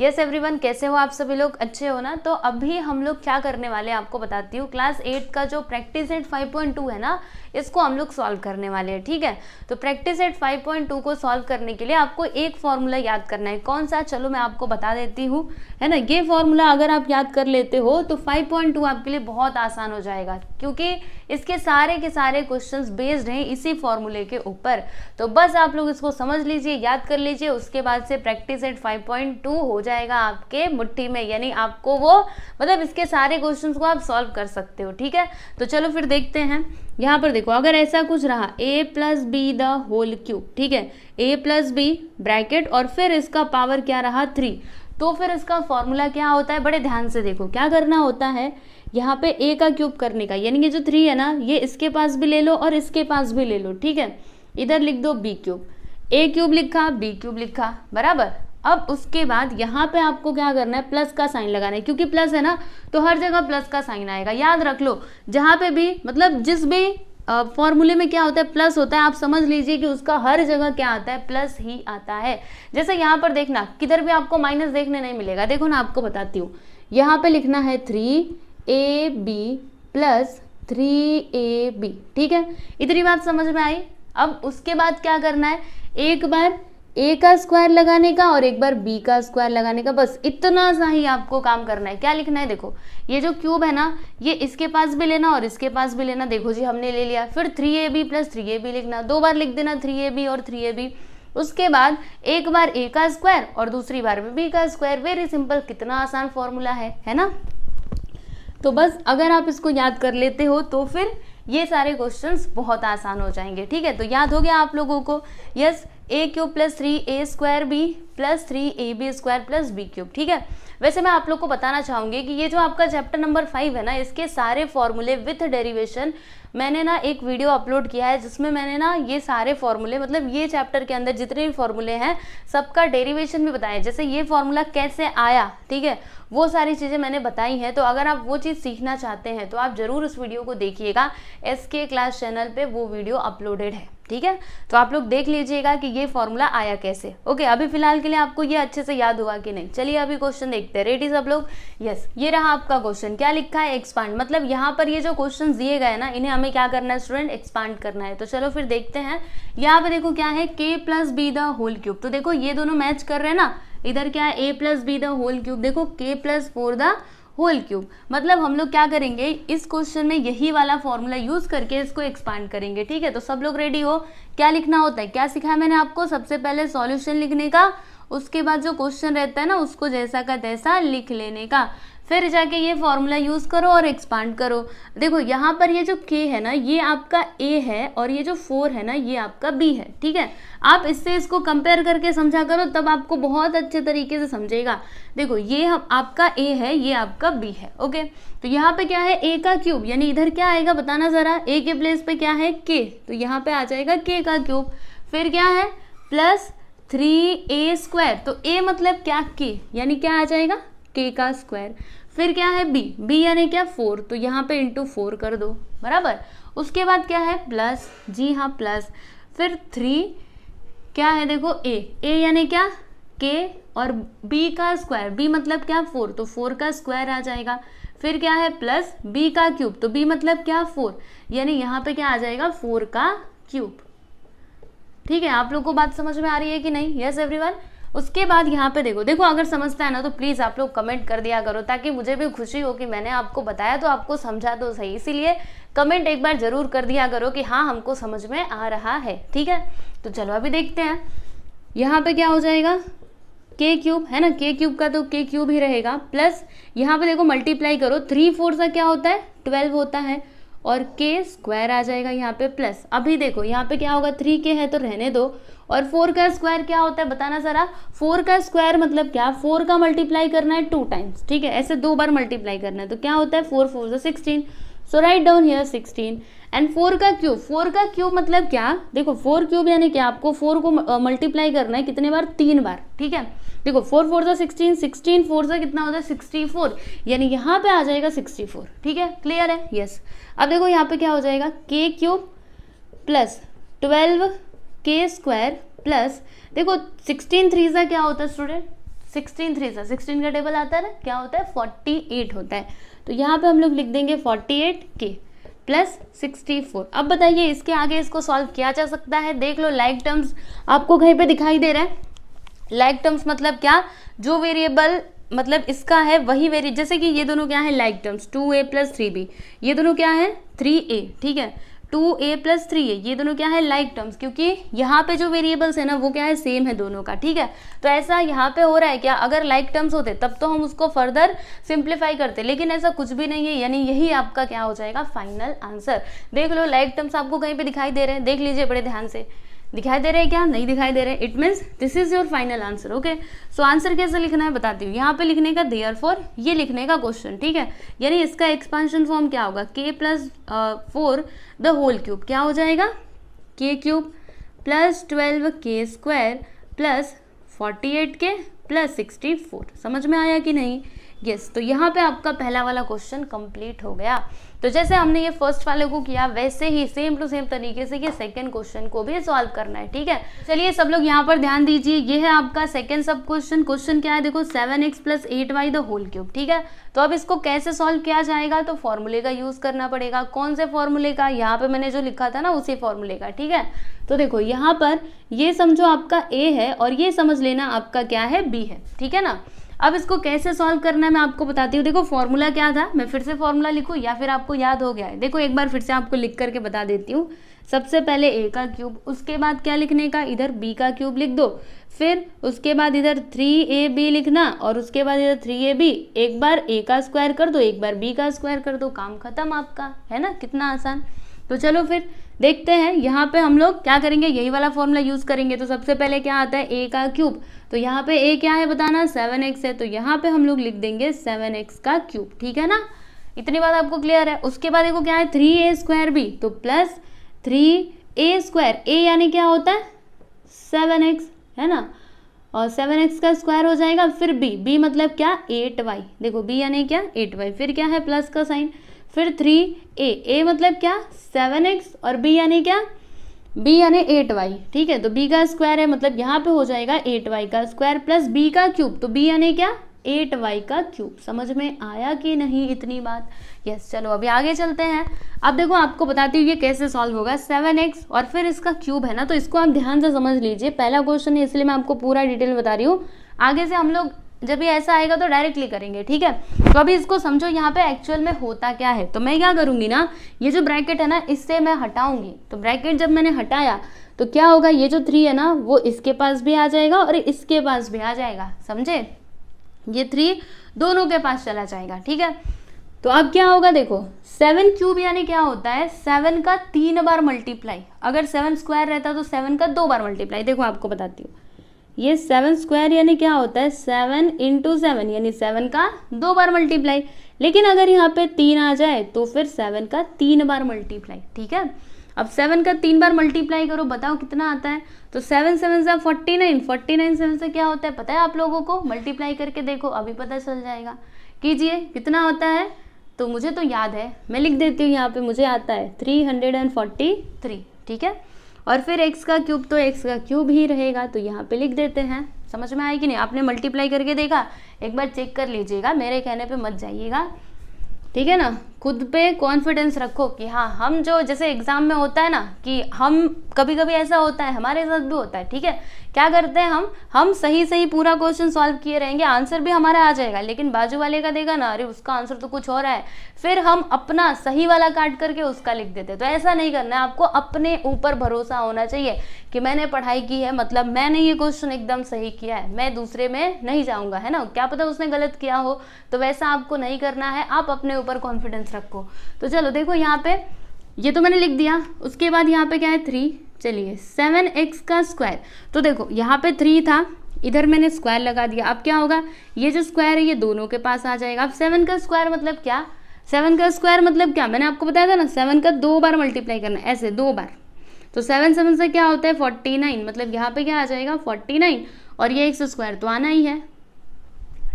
Yes everyone, कैसे हो आप सभी लोग? अच्छे हो ना? तो अभी हम लोग क्या करने वाले हैं आपको बताती हूँ। क्लास 8 का जो प्रैक्टिस सेट 5.2 है ना, इसको हम लोग सॉल्व करने वाले हैं। ठीक है, तो प्रैक्टिस सेट 5.2 को सॉल्व करने के लिए आपको एक फॉर्मूला याद करना है। कौन सा? चलो मैं आपको बता देती हूँ, है ना। ये फॉर्मूला अगर आप याद कर लेते हो तो 5.2 आपके लिए बहुत आसान हो जाएगा, क्योंकि इसके सारे के सारे क्वेश्चंस बेस्ड हैं इसी फॉर्मूले के ऊपर। तो बस आप लोग इसको समझ लीजिए, याद कर लीजिए, उसके बाद से प्रैक्टिस सेट 5.2 हो जाएगा आपके मुट्ठी में, यानी आपको वो मतलब इसके सारे क्वेश्चंस को आप सॉल्व कर सकते हो। ठीक है, तो चलो फिर देखते हैं। यहाँ पर देखो, अगर ऐसा कुछ रहा a plus b the whole cube, ठीक है, a प्लस बी ब्रैकेट और फिर इसका पावर क्या रहा 3, तो फिर इसका फॉर्मूला क्या होता है? बड़े ध्यान से देखो, क्या करना होता है यहाँ पे a का क्यूब करने का, यानी कि जो 3 है ना, ये इसके पास भी ले लो और इसके पास भी ले लो। ठीक है, इधर लिख दो b क्यूब, a क्यूब लिखा, b क्यूब लिखा, बराबर। अब उसके बाद यहाँ पे आपको क्या करना है? प्लस का साइन लगाना है, क्योंकि प्लस है ना तो हर जगह प्लस का साइन आएगा। याद रख लो, जहाँ पे भी मतलब जिस भी फॉर्मूले में क्या होता है, प्लस होता है, आप समझ लीजिए कि उसका हर जगह क्या आता है? प्लस ही आता है। जैसे यहाँ पर देखना, किधर भी आपको माइनस देखने नहीं मिलेगा। देखो ना, आपको बताती हूँ, यहाँ पे लिखना है 3ab प्लस 3ab। ठीक है, इतनी बात समझ में आई। अब उसके बाद क्या करना है? एक बार a का स्क्वायर लगाने का और एक बार b का स्क्वायर लगाने का, बस इतना सा ही आपको काम करना है। क्या लिखना है? देखो, ये जो क्यूब है ना, ये इसके पास भी लेना और इसके पास भी लेना। देखो जी, हमने ले लिया। फिर 3ab प्लस 3ab लिखना, 2 बार लिख देना 3ab और 3ab। उसके बाद एक बार a का स्क्वायर और दूसरी बार b का स्क्वायर। वेरी सिंपल, कितना आसान फॉर्मूला है ना। तो बस अगर आप इसको याद कर लेते हो तो फिर ये सारे क्वेश्चंस बहुत आसान हो जाएंगे। ठीक है, तो याद हो गया आप लोगों को? Yes, a cube plus 3a square b plus 3ab square plus b cube. ठीक है, वैसे मैं आप लोग को बताना चाहूँगी कि ये जो आपका चैप्टर नंबर 5 है ना, इसके सारे फॉर्मूले विथ डेरिवेशन मैंने ना एक वीडियो अपलोड किया है, जिसमें मैंने ना ये सारे फॉर्मूले, मतलब ये चैप्टर के अंदर जितने भी फॉर्मूले हैं सबका डेरिवेशन भी बताया, जैसे ये फॉर्मूला कैसे आया, ठीक है, वो सारी चीज़ें मैंने बताई हैं। तो अगर आप वो चीज़ सीखना चाहते हैं तो आप ज़रूर उस वीडियो को देखिएगा। SK क्लास चैनल पे वो वीडियो अपलोडेड है। ठीक है, तो आप लोग देख लीजिएगा कि ये फॉर्मूला आया कैसे। ओके, अभी फिलहाल के लिए आपको ये अच्छे से याद हुआ कि नहीं? चलिए अभी क्वेश्चन देखते हैं। रेडी सब लोग? यस, ये रहा आपका क्वेश्चन। क्या लिखा है? एक्सपांड। मतलब यहाँ पर ये जो क्वेश्चन दिए गए ना, इन्हें हमें क्या करना है स्टूडेंट? एक्सपांड करना है। तो चलो फिर देखते हैं। यहाँ पे देखो क्या है, k plus b the whole cube. तो देखो ये दोनों मैच कर रहे हैं ना। इधर क्या है? a plus b the whole cube. देखो k plus 4 the whole cube. मतलब हम लोग क्या करेंगे, इस क्वेश्चन में यही वाला फॉर्मूला यूज करके इसको एक्सपांड करेंगे। ठीक है, तो सब लोग रेडी हो? क्या लिखना होता है? क्या सिखाया मैंने आपको? सबसे पहले सॉल्यूशन लिखने का, उसके बाद जो क्वेश्चन रहता है ना उसको जैसा का तैसा लिख लेने का, फिर जाके ये फॉर्मूला यूज करो और एक्सपांड करो। देखो यहाँ पर ये जो k है ना, ये आपका a है और ये जो 4 है ना, ये आपका b है। ठीक है, आप इससे इसको कंपेयर करके समझा करो, तब आपको बहुत अच्छे तरीके से समझेगा। देखो ये हम आपका a है, ये आपका b है। ओके, तो यहाँ पे क्या है? a का क्यूब, यानी इधर क्या आएगा बताना जरा। a के प्लेस पे क्या है? k, तो यहाँ पे आ जाएगा k का क्यूब। फिर क्या है? Plus 3a square. तो a मतलब क्या? k, यानी क्या आ जाएगा? k का स्क्वायर। फिर क्या है? b यानी क्या? 4, तो यहाँ पे इंटू 4 कर दो, बराबर। उसके बाद क्या है? प्लस, जी हाँ प्लस। फिर 3 क्या है? देखो a यानी क्या? k और b का स्क्वायर। b मतलब क्या? 4, तो 4 का स्क्वायर आ जाएगा। फिर क्या है? प्लस b का क्यूब। तो b मतलब क्या? 4, यानी यहाँ पे क्या आ जाएगा? 4 का क्यूब। ठीक है, आप लोग को बात समझ में आ रही है कि नहीं? Yes everyone. उसके बाद यहाँ पे देखो अगर समझता है ना तो प्लीज़ आप लोग कमेंट कर दिया करो, ताकि मुझे भी खुशी हो कि मैंने आपको बताया तो आपको समझा तो सही। इसीलिए कमेंट एक बार जरूर कर दिया करो कि हाँ हमको समझ में आ रहा है। ठीक है, तो चलो अभी देखते हैं। यहाँ पे क्या हो जाएगा? k क्यूब है ना, k क्यूब का तो k क्यूब ही रहेगा। प्लस यहाँ पे देखो मल्टीप्लाई करो, 3 4 सा क्या होता है? 12 होता है, और k स्क्वायर आ जाएगा यहाँ पे प्लस। अभी देखो यहाँ पे क्या होगा? 3k है तो रहने दो, और 4 का स्क्वायर क्या होता है बताना जरा। 4 का स्क्वायर मतलब क्या? 4 का मल्टीप्लाई करना है 2 टाइम्स। ठीक है, ऐसे 2 बार मल्टीप्लाई करना है, तो क्या होता है? 4 4 16। सो राइट डाउन हियर 16। एंड 4 का क्यूब। 4 का क्यूब मतलब क्या? देखो 4 क्यूब यानी क्या? आपको 4 को मल्टीप्लाई करना है कितने बार? 3 बार। ठीक है, देखो 4 4 सा 16, 16 4 सा कितना होता है? 64, यानी यहाँ पे आ जाएगा 64। ठीक है, क्लियर है? यस। अब देखो यहाँ पे क्या हो जाएगा? k cube plus 12 k square plus, देखो 16 3 सा क्या होता है स्टूडेंट? 16 3 सा 16 का टेबल आता है ना, क्या होता है 48 होता है। तो यहाँ पे हम लोग लिख देंगे 48k प्लस 64। अब बताइए इसके आगे इसको सॉल्व किया जा सकता है। देख लो लाइक टर्म्स आपको कहीं पे दिखाई दे रहा है। लाइक टर्म्स मतलब क्या, जो वेरिएबल मतलब इसका है वही वेरिएबल, जैसे कि ये दोनों क्या है like terms 2a plus 3b, ये दोनों क्या है 3a, ठीक है 2a प्लस 3a, ये दोनों क्या है लाइक टर्म्स, क्योंकि यहाँ पे जो वेरिएबल्स है ना वो क्या है सेम है दोनों का, ठीक है। तो ऐसा यहाँ पे हो रहा है क्या, अगर लाइक टर्म्स होते तब तो हम उसको फर्दर सिंप्लीफाई करते, लेकिन ऐसा कुछ भी नहीं है, यानी यही आपका क्या हो जाएगा फाइनल आंसर। देख लो लाइक टर्म्स आपको कहीं पे दिखाई दे रहे हैं, देख लीजिए बड़े ध्यान से, दिखाई दे रहे हैं क्या, नहीं दिखाई दे रहे, it means this is your final answer. Okay, so answer कैसे लिखना है बताती हूँ। यहाँ पे लिखने का देयरफॉर, ये लिखने का क्वेश्चन, ठीक है, यानी इसका एक्सपांशन फॉर्म क्या होगा, k plus 4 the whole cube, क्या हो जाएगा k cube plus 12k square plus 48k plus 64। समझ में आया कि नहीं? यस, तो यहाँ पे आपका पहला वाला क्वेश्चन कंप्लीट हो गया। तो जैसे हमने ये फर्स्ट वाले को किया वैसे ही सेम टू सेम तरीके से ये सेकंड क्वेश्चन को भी सॉल्व करना है, ठीक है। चलिए सब लोग यहाँ पर ध्यान दीजिए, ये है आपका सेकंड सब क्वेश्चन। क्वेश्चन क्या है देखो, 7x plus 8y the whole cube, ठीक है। तो अब इसको कैसे सॉल्व किया जाएगा, तो फॉर्मूले का यूज करना पड़ेगा। कौन से फॉर्मूले का, यहाँ पे मैंने जो लिखा था ना उसी फॉर्मूले का, ठीक है। तो देखो यहाँ पर ये समझो आपका a है और ये समझ लेना आपका क्या है b है, ठीक है ना। अब इसको कैसे सॉल्व करना है मैं आपको बताती हूँ। देखो फॉर्मूला क्या था, मैं फिर से फॉर्मूला लिखूँ या फिर आपको याद हो गया है? देखो एक बार फिर से आपको लिख करके बता देती हूँ। सबसे पहले a का क्यूब, उसके बाद क्या लिखने का, इधर b का क्यूब लिख दो, फिर उसके बाद इधर 3ab लिखना और उसके बाद इधर 3ab, एक बार a का स्क्वायर कर दो, एक बार b का स्क्वायर कर दो, काम खत्म आपका, है ना, कितना आसान। तो चलो फिर देखते हैं, यहाँ पे हम लोग क्या करेंगे, यही वाला फॉर्मूला यूज करेंगे। तो सबसे पहले क्या आता है a का क्यूब, तो यहाँ पे a क्या है बताना, 7x है, तो यहाँ पे हम लोग लिख देंगे 7x का क्यूब, ठीक है ना। इतनी बात आपको क्लियर है। उसके बाद देखो क्या है 3a स्क्वायर b, तो प्लस 3a स्क्वायर, a यानी क्या होता है 7x, है ना, और 7x का स्क्वायर हो जाएगा, फिर b मतलब क्या 8y, देखो b यानी क्या 8y, फिर क्या है प्लस का साइन, फिर 3a मतलब क्या 7x और b यानी क्या, b यानी 8y, ठीक है। तो b का स्क्वायर है मतलब यहाँ पे हो जाएगा 8y का स्क्वायर प्लस b का क्यूब, तो b यानी क्या 8y का क्यूब। समझ में आया कि नहीं इतनी बात? यस, चलो अभी आगे चलते हैं। अब देखो आपको बताती हूँ ये कैसे सॉल्व होगा। 7x और फिर इसका क्यूब है ना, तो इसको आप ध्यान से समझ लीजिए, पहला क्वेश्चन है इसलिए मैं आपको पूरा डिटेल बता रही हूँ। आगे से हम लोग जब ये ऐसा आएगा तो डायरेक्टली करेंगे, ठीक है। तो अभी इसको समझो यहाँ पे एक्चुअल में होता क्या है। तो मैं क्या करूँगी ना, ये जो ब्रैकेट है ना इससे मैं हटाऊंगी, तो ब्रैकेट जब मैंने हटाया तो क्या होगा, ये जो 3 है ना वो इसके पास भी आ जाएगा और इसके पास भी आ जाएगा, समझे, ये 3 दोनों के पास चला जाएगा, ठीक है। तो अब क्या होगा देखो, 7 क्यूब यानी क्या होता है 7 का 3 बार मल्टीप्लाई, अगर 7 स्क्वायर रहता तो 7 का 2 बार मल्टीप्लाई। देखो आपको बताती हूँ, ये 7 स्क्वायर यानी क्या होता है 7 × 7 यानी 7 का 2 बार मल्टीप्लाई, लेकिन अगर यहाँ पे 3 आ जाए तो फिर 7 का 3 बार मल्टीप्लाई, ठीक है। अब 7 का 3 बार मल्टीप्लाई करो, बताओ कितना आता है। तो 7 7 से 49, 49 7 से क्या होता है पता है आप लोगों को, मल्टीप्लाई करके देखो अभी पता चल जाएगा। कीजिए कितना होता है, तो मुझे तो याद है, मैं लिख देती हूँ यहाँ पे, मुझे आता है 343, ठीक है। और फिर x का क्यूब, तो x का क्यूब ही रहेगा, तो यहाँ पे लिख देते हैं। समझ में आई कि नहीं? आपने मल्टीप्लाई करके देखा, एक बार चेक कर लीजिएगा, मेरे कहने पे मत जाइएगा, ठीक है ना। खुद पे कॉन्फिडेंस रखो कि हाँ हम जो, जैसे एग्जाम में होता है ना कि हम कभी कभी ऐसा होता है, हमारे साथ भी होता है, ठीक है। क्या करते हैं हम सही सही पूरा क्वेश्चन सॉल्व किए रहेंगे, आंसर भी हमारा आ जाएगा, लेकिन बाजू वाले का देगा ना, अरे उसका आंसर तो कुछ और है, फिर हम अपना सही वाला काट करके उसका लिख देते। तो ऐसा नहीं करना है, आपको अपने ऊपर भरोसा होना चाहिए कि मैंने पढ़ाई की है, मतलब मैंने ये क्वेश्चन एकदम सही किया है, मैं दूसरे में नहीं जाऊँगा, है ना। क्या पता उसने गलत किया हो, तो वैसा आपको नहीं करना है, आप अपने ऊपर कॉन्फिडेंस रखो। तो चलो देखो यहाँ पे ये तो मैंने लिख दिया, उसके बाद यहाँ पे क्या है 3, चलिए 7x का स्क्वायर, तो देखो यहाँ पे 3 था, इधर मैंने स्क्वायर लगा दिया, अब क्या होगा ये जो स्क्वायर है ये दोनों के पास आ जाएगा। अब 7 का स्क्वायर मतलब क्या, 7 का स्क्वायर मतलब क्या, मैंने आपको बताया था ना 7 का 2 बार मल्टीप्लाई करना, ऐसे 2 बार, तो 7 7 से क्या होता है 49, मतलब यहाँ पे क्या आ जाएगा 49, और ये x स्क्वायर तो आना ही है,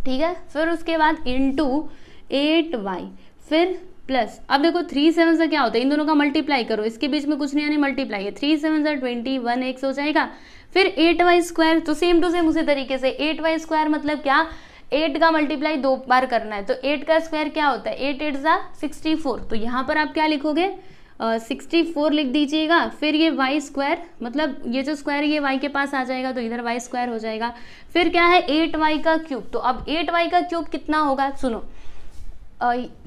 ठीक है। फिर उसके बाद इंटू 8y, फिर प्लस अब देखो 3 7 से क्या होता है, इन दोनों का मल्टीप्लाई करो, इसके बीच में कुछ नहीं आने, मल्टीप्लाई है, 3 7 से 21x हो जाएगा। फिर 8y स्क्वायर, तो सेम टू सेम उसी तरीके से 8y स्क्वायर मतलब क्या, 8 का मल्टीप्लाई 2 बार करना है, तो 8 का स्क्वायर क्या होता है, 8 8 जा 64, तो यहाँ पर आप क्या लिखोगे 64 लिख दीजिएगा। फिर ये y स्क्वायर मतलब ये जो स्क्वायर ये y के पास आ जाएगा तो इधर y स्क्वायर हो जाएगा। फिर क्या है 8y का क्यूब, तो अब 8y का क्यूब कितना होगा, सुनो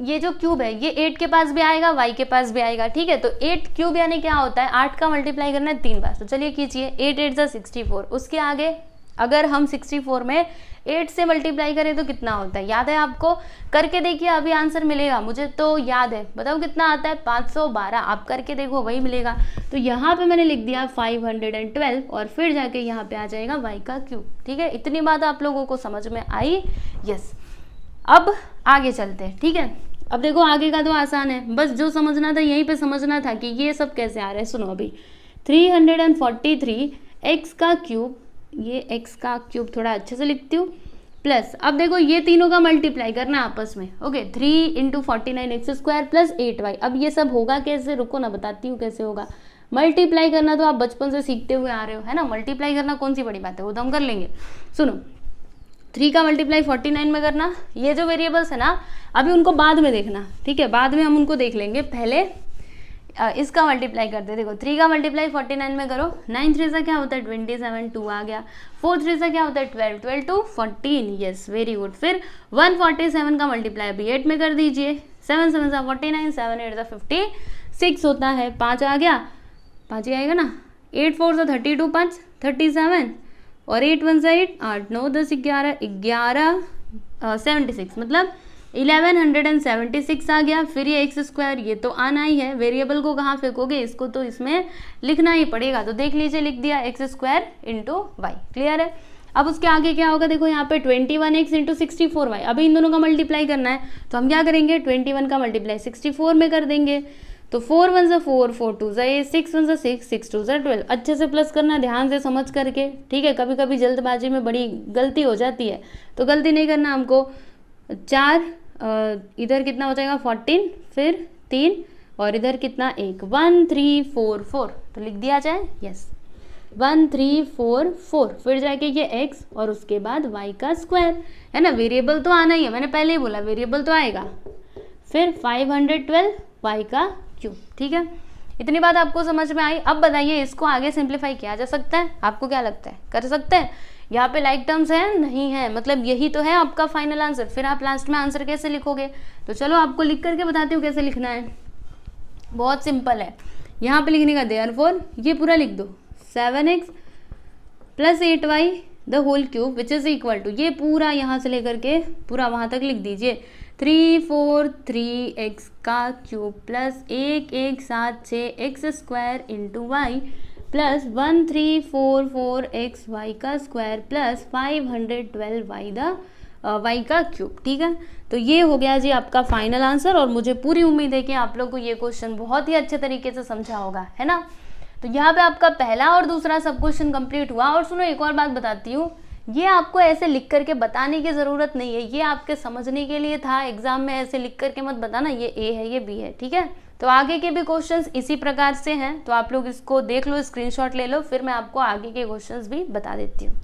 ये जो क्यूब है ये 8 के पास भी आएगा y के पास भी आएगा, ठीक है। तो 8 क्यूब यानी क्या होता है, 8 का मल्टीप्लाई करना है 3 बार, तो चलिए कीजिए 8 8 जा 64, उसके आगे अगर हम 64 में 8 से मल्टीप्लाई करें तो कितना होता है, याद है आपको, करके देखिए अभी आंसर मिलेगा, मुझे तो याद है, बताओ कितना आता है 512, आप करके देखो वही मिलेगा। तो यहाँ पे मैंने लिख दिया 512 और फिर जाके यहाँ पे आ जाएगा y का क्यूब, ठीक है। इतनी बात आप लोगों को समझ में आई, यस। अब आगे चलते हैं, ठीक है। अब देखो आगे का तो आसान है, बस जो समझना था यहीं पे समझना था कि ये सब कैसे आ रहा है। सुनो अभी 343 x का क्यूब, ये x का क्यूब थोड़ा अच्छे से लिखती हूँ, प्लस अब देखो ये तीनों का मल्टीप्लाई करना है आपस में, okay 3 × 49x square plus 8y। अब ये सब होगा कैसे, रुको ना बताती हूँ कैसे होगा। मल्टीप्लाई करना तो आप बचपन से सीखते हुए आ रहे हो, है ना, मल्टीप्लाई करना कौन सी बड़ी बात है, वो तो हम कर लेंगे। सुनो 3 का मल्टीप्लाई 49 में करना, ये जो वेरिएबल्स है ना अभी उनको बाद में देखना, ठीक है, बाद में हम उनको देख लेंगे, पहले इसका मल्टीप्लाई करते हैं। देखो 3 का मल्टीप्लाई 49 में करो, 9 3 से क्या होता है 27, 2 आ गया, 4 3 से क्या होता है 12, 12 2 14, यस वेरी गुड। फिर 147 का मल्टीप्लाई अभी 8 में कर दीजिए, 7 7 सा 49, 7 8 सा 56 होता है, 5 आ गया, 5 ही आएगा ना, 8 4 सा 32, 5 37 और 8 1 सा 8, 8 9 10 11 11 76 मतलब 1176 आ गया। फिर ये एक्स स्क्वायर ये तो आना ही है, वेरिएबल को कहाँ फेंकोगे, इसको तो इसमें लिखना ही पड़ेगा, तो देख लीजिए लिख दिया x square into y, clear है। अब उसके आगे क्या होगा, देखो यहाँ पे 21x इंटू 64y, अभी इन दोनों का मल्टीप्लाई करना है, तो हम क्या करेंगे 21 का मल्टीप्लाई 64 में कर देंगे, तो 4 1 सा 4 4 2 सा 8 6 1 सा 6 6 2 सा 12, अच्छे से प्लस करना ध्यान से समझ करके, ठीक है। कभी कभी जल्दबाजी में बड़ी गलती हो जाती है, तो गलती नहीं करना हमको। 4 इधर कितना हो जाएगा 14, फिर 3 और इधर कितना 1, 1 3 4 4, तो लिख दिया जाए, यस 1 3 4 4। फिर जाके ये x और उसके बाद y का स्क्वायर, है ना, वेरिएबल तो आना ही है, मैंने पहले ही बोला वेरिएबल तो आएगा। फिर 512 y का क्यूब, ठीक है। इतनी बात आपको समझ में आई। अब बताइए इसको आगे सिंप्लीफाई किया जा सकता है, आपको क्या लगता है कर सकते हैं। यहाँ पे लाइक टर्म्स है नहीं है, मतलब यही तो है आपका फाइनल आंसर। फिर आप लास्ट में आंसर कैसे लिखोगे, तो चलो आपको लिख करके बताती हूँ कैसे लिखना है, बहुत सिंपल है। यहाँ पे लिखने का देयरफॉर ये पूरा लिख दो 7x plus 8y the whole cube which is equal to, ये पूरा यहाँ से लेकर के पूरा वहाँ तक लिख दीजिए 343x का cube plus 1 1 7 6x square into y plus 1344x y का square plus 512y the y का क्यूब, ठीक है। तो ये हो गया जी आपका फाइनल आंसर, और मुझे पूरी उम्मीद है कि आप लोग को ये क्वेश्चन बहुत ही अच्छे तरीके से समझा होगा, है ना। तो यहाँ पे आपका पहला और दूसरा सब क्वेश्चन कंप्लीट हुआ। और सुनो एक और बात बताती हूँ, ये आपको ऐसे लिख करके बताने की ज़रूरत नहीं है, ये आपके समझने के लिए था। एग्जाम में ऐसे लिख करके मत बताना ये ए है ये बी है, ठीक है। तो आगे के भी क्वेश्चंस इसी प्रकार से हैं, तो आप लोग इसको देख लो, स्क्रीनशॉट ले लो, फिर मैं आपको आगे के क्वेश्चंस भी बता देती हूँ।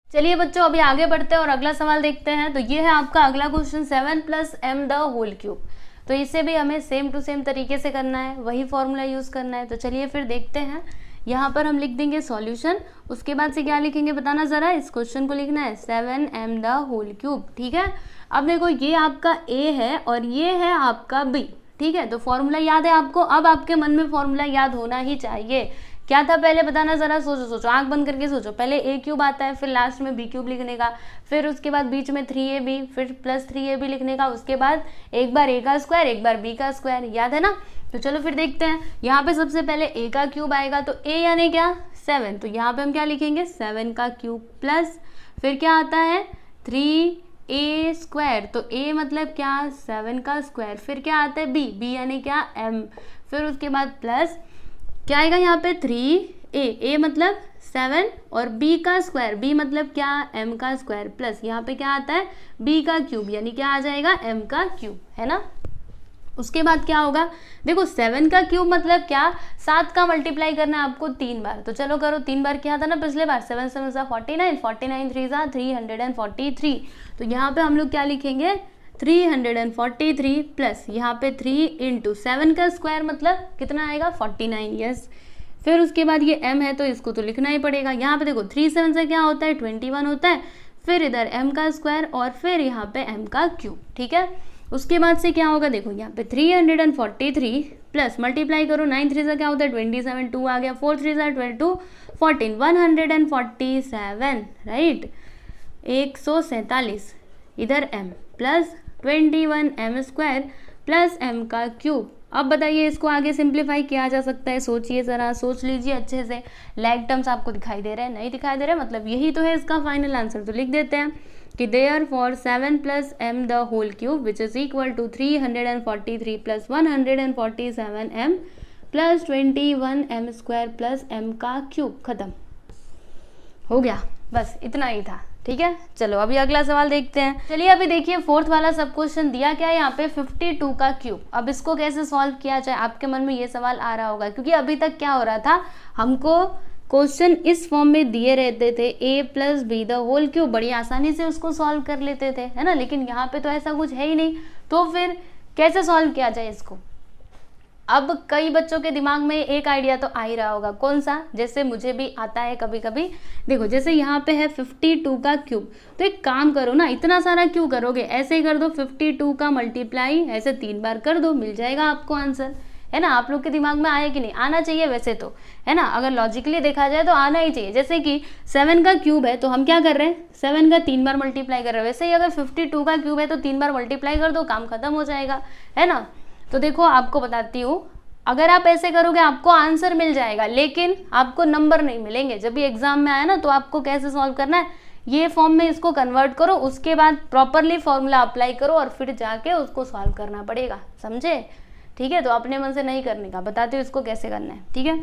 चलिए बच्चों अभी आगे बढ़ते हैं और अगला सवाल देखते हैं। तो ये है आपका अगला question 7 + m the whole cube. तो इसे भी हमें सेम टू सेम तरीके से करना है, वही फॉर्मूला यूज़ करना है। तो चलिए फिर देखते हैं। यहाँ पर हम लिख देंगे सॉल्यूशन, उसके बाद से क्या लिखेंगे बताना ज़रा। इस क्वेश्चन को लिखना है 7m द होल क्यूब, ठीक है। अब देखो ये आपका a है और ये है आपका b, ठीक है। तो फॉर्मूला याद है आपको, अब आपके मन में फॉर्मूला याद होना ही चाहिए। क्या था पहले बताना ज़रा, सोचो आंख बंद करके सोचो। पहले a क्यूब आता है, फिर लास्ट में b क्यूब लिखने का, फिर उसके बाद बीच में 3ab, फिर प्लस 3ab लिखने का, उसके बाद एक बार a का स्क्वायर एक बार b का स्क्वायर, याद है ना। तो चलो फिर देखते हैं। यहाँ पे सबसे पहले a का क्यूब आएगा, तो a यानी क्या 7, तो यहाँ पे हम क्या लिखेंगे 7 का क्यूब प्लस फिर क्या आता है 3a स्क्वायर, तो a मतलब क्या 7 का स्क्वायर, फिर क्या आता है b यानी क्या m, फिर उसके बाद प्लस क्या आएगा यहाँ पे 3a मतलब 7 और b का स्क्वायर, b मतलब क्या m का स्क्वायर, प्लस यहाँ पे क्या आता है b का क्यूब यानी क्या आ जाएगा m का क्यूब, है ना। उसके बाद क्या होगा, देखो 7 का क्यूब मतलब क्या, 7 का मल्टीप्लाई करना है आपको 3 बार। तो चलो करो, 3 बार किया था ना पिछले बार, 7 7 49, 49 3 343। तो यहाँ पे हम लोग क्या लिखेंगे, 343 प्लस यहाँ पे 3 इंटू 7 का स्क्वायर मतलब कितना आएगा 49, यस। फिर उसके बाद ये m है तो इसको तो लिखना ही पड़ेगा। यहाँ पे देखो 3 7 से क्या होता है 21 होता है, फिर इधर m का स्क्वायर और फिर यहाँ पे m का क्यूब, ठीक है। उसके बाद से क्या होगा, देखो यहाँ पे 343 प्लस मल्टीप्लाई करो, 9 3 से क्या होता है 27, 2 आ गया, 4 3 से 22 14, 147, राइट, 147, इधर m plus 21 m square plus m का क्यूब। अब बताइए इसको आगे सिंप्लीफाई किया जा सकता है, सोचिए ज़रा, सोच लीजिए अच्छे से। लैग टर्म्स आपको दिखाई दे रहे हैं, नहीं दिखाई दे रहे, मतलब यही तो है इसका फाइनल आंसर। तो लिख देते हैं कि therefore 7 plus m the whole cube which is equal to 343 plus 147 m plus 21 m square plus m का क्यूब। खत्म हो गया, बस इतना ही था, ठीक है। चलो अभी अगला सवाल देखते हैं। चलिए अभी देखिए फोर्थ वाला सब क्वेश्चन दिया क्या है यहाँ पे 52 का क्यूब। अब इसको कैसे सॉल्व किया जाए, आपके मन में ये सवाल आ रहा होगा, क्योंकि अभी तक क्या हो रहा था, हमको क्वेश्चन इस फॉर्म में दिए रहते थे a plus b the whole cube, बड़ी आसानी से उसको सॉल्व कर लेते थे, है ना। लेकिन यहाँ पे तो ऐसा कुछ है ही नहीं, तो फिर कैसे सॉल्व किया जाए इसको। अब कई बच्चों के दिमाग में एक आइडिया तो आ ही रहा होगा, कौन सा, जैसे मुझे भी आता है कभी कभी। देखो जैसे यहाँ पे है 52 का क्यूब, तो एक काम करो ना, इतना सारा क्यों करोगे, ऐसे ही कर दो, 52 का मल्टीप्लाई ऐसे 3 बार कर दो, मिल जाएगा आपको आंसर, है ना। आप लोग के दिमाग में आया कि नहीं, आना चाहिए वैसे तो, है ना। अगर लॉजिकली देखा जाए तो आना ही चाहिए। जैसे कि 7 का क्यूब है तो हम क्या कर रहे हैं, 7 का 3 बार मल्टीप्लाई कर रहे हैं, वैसे ही अगर 52 का क्यूब है तो 3 बार मल्टीप्लाई कर दो, काम खत्म हो जाएगा, है ना। तो देखो आपको बताती हूँ, अगर आप ऐसे करोगे आपको आंसर मिल जाएगा, लेकिन आपको नंबर नहीं मिलेंगे। जब भी एग्जाम में आया ना तो आपको कैसे सॉल्व करना है, ये फॉर्म में इसको कन्वर्ट करो, उसके बाद प्रॉपरली फॉर्मूला अप्लाई करो और फिर जाके उसको सॉल्व करना पड़ेगा, समझे, ठीक है। तो अपने मन से नहीं करने का, बताते हो इसको कैसे करना है, ठीक है।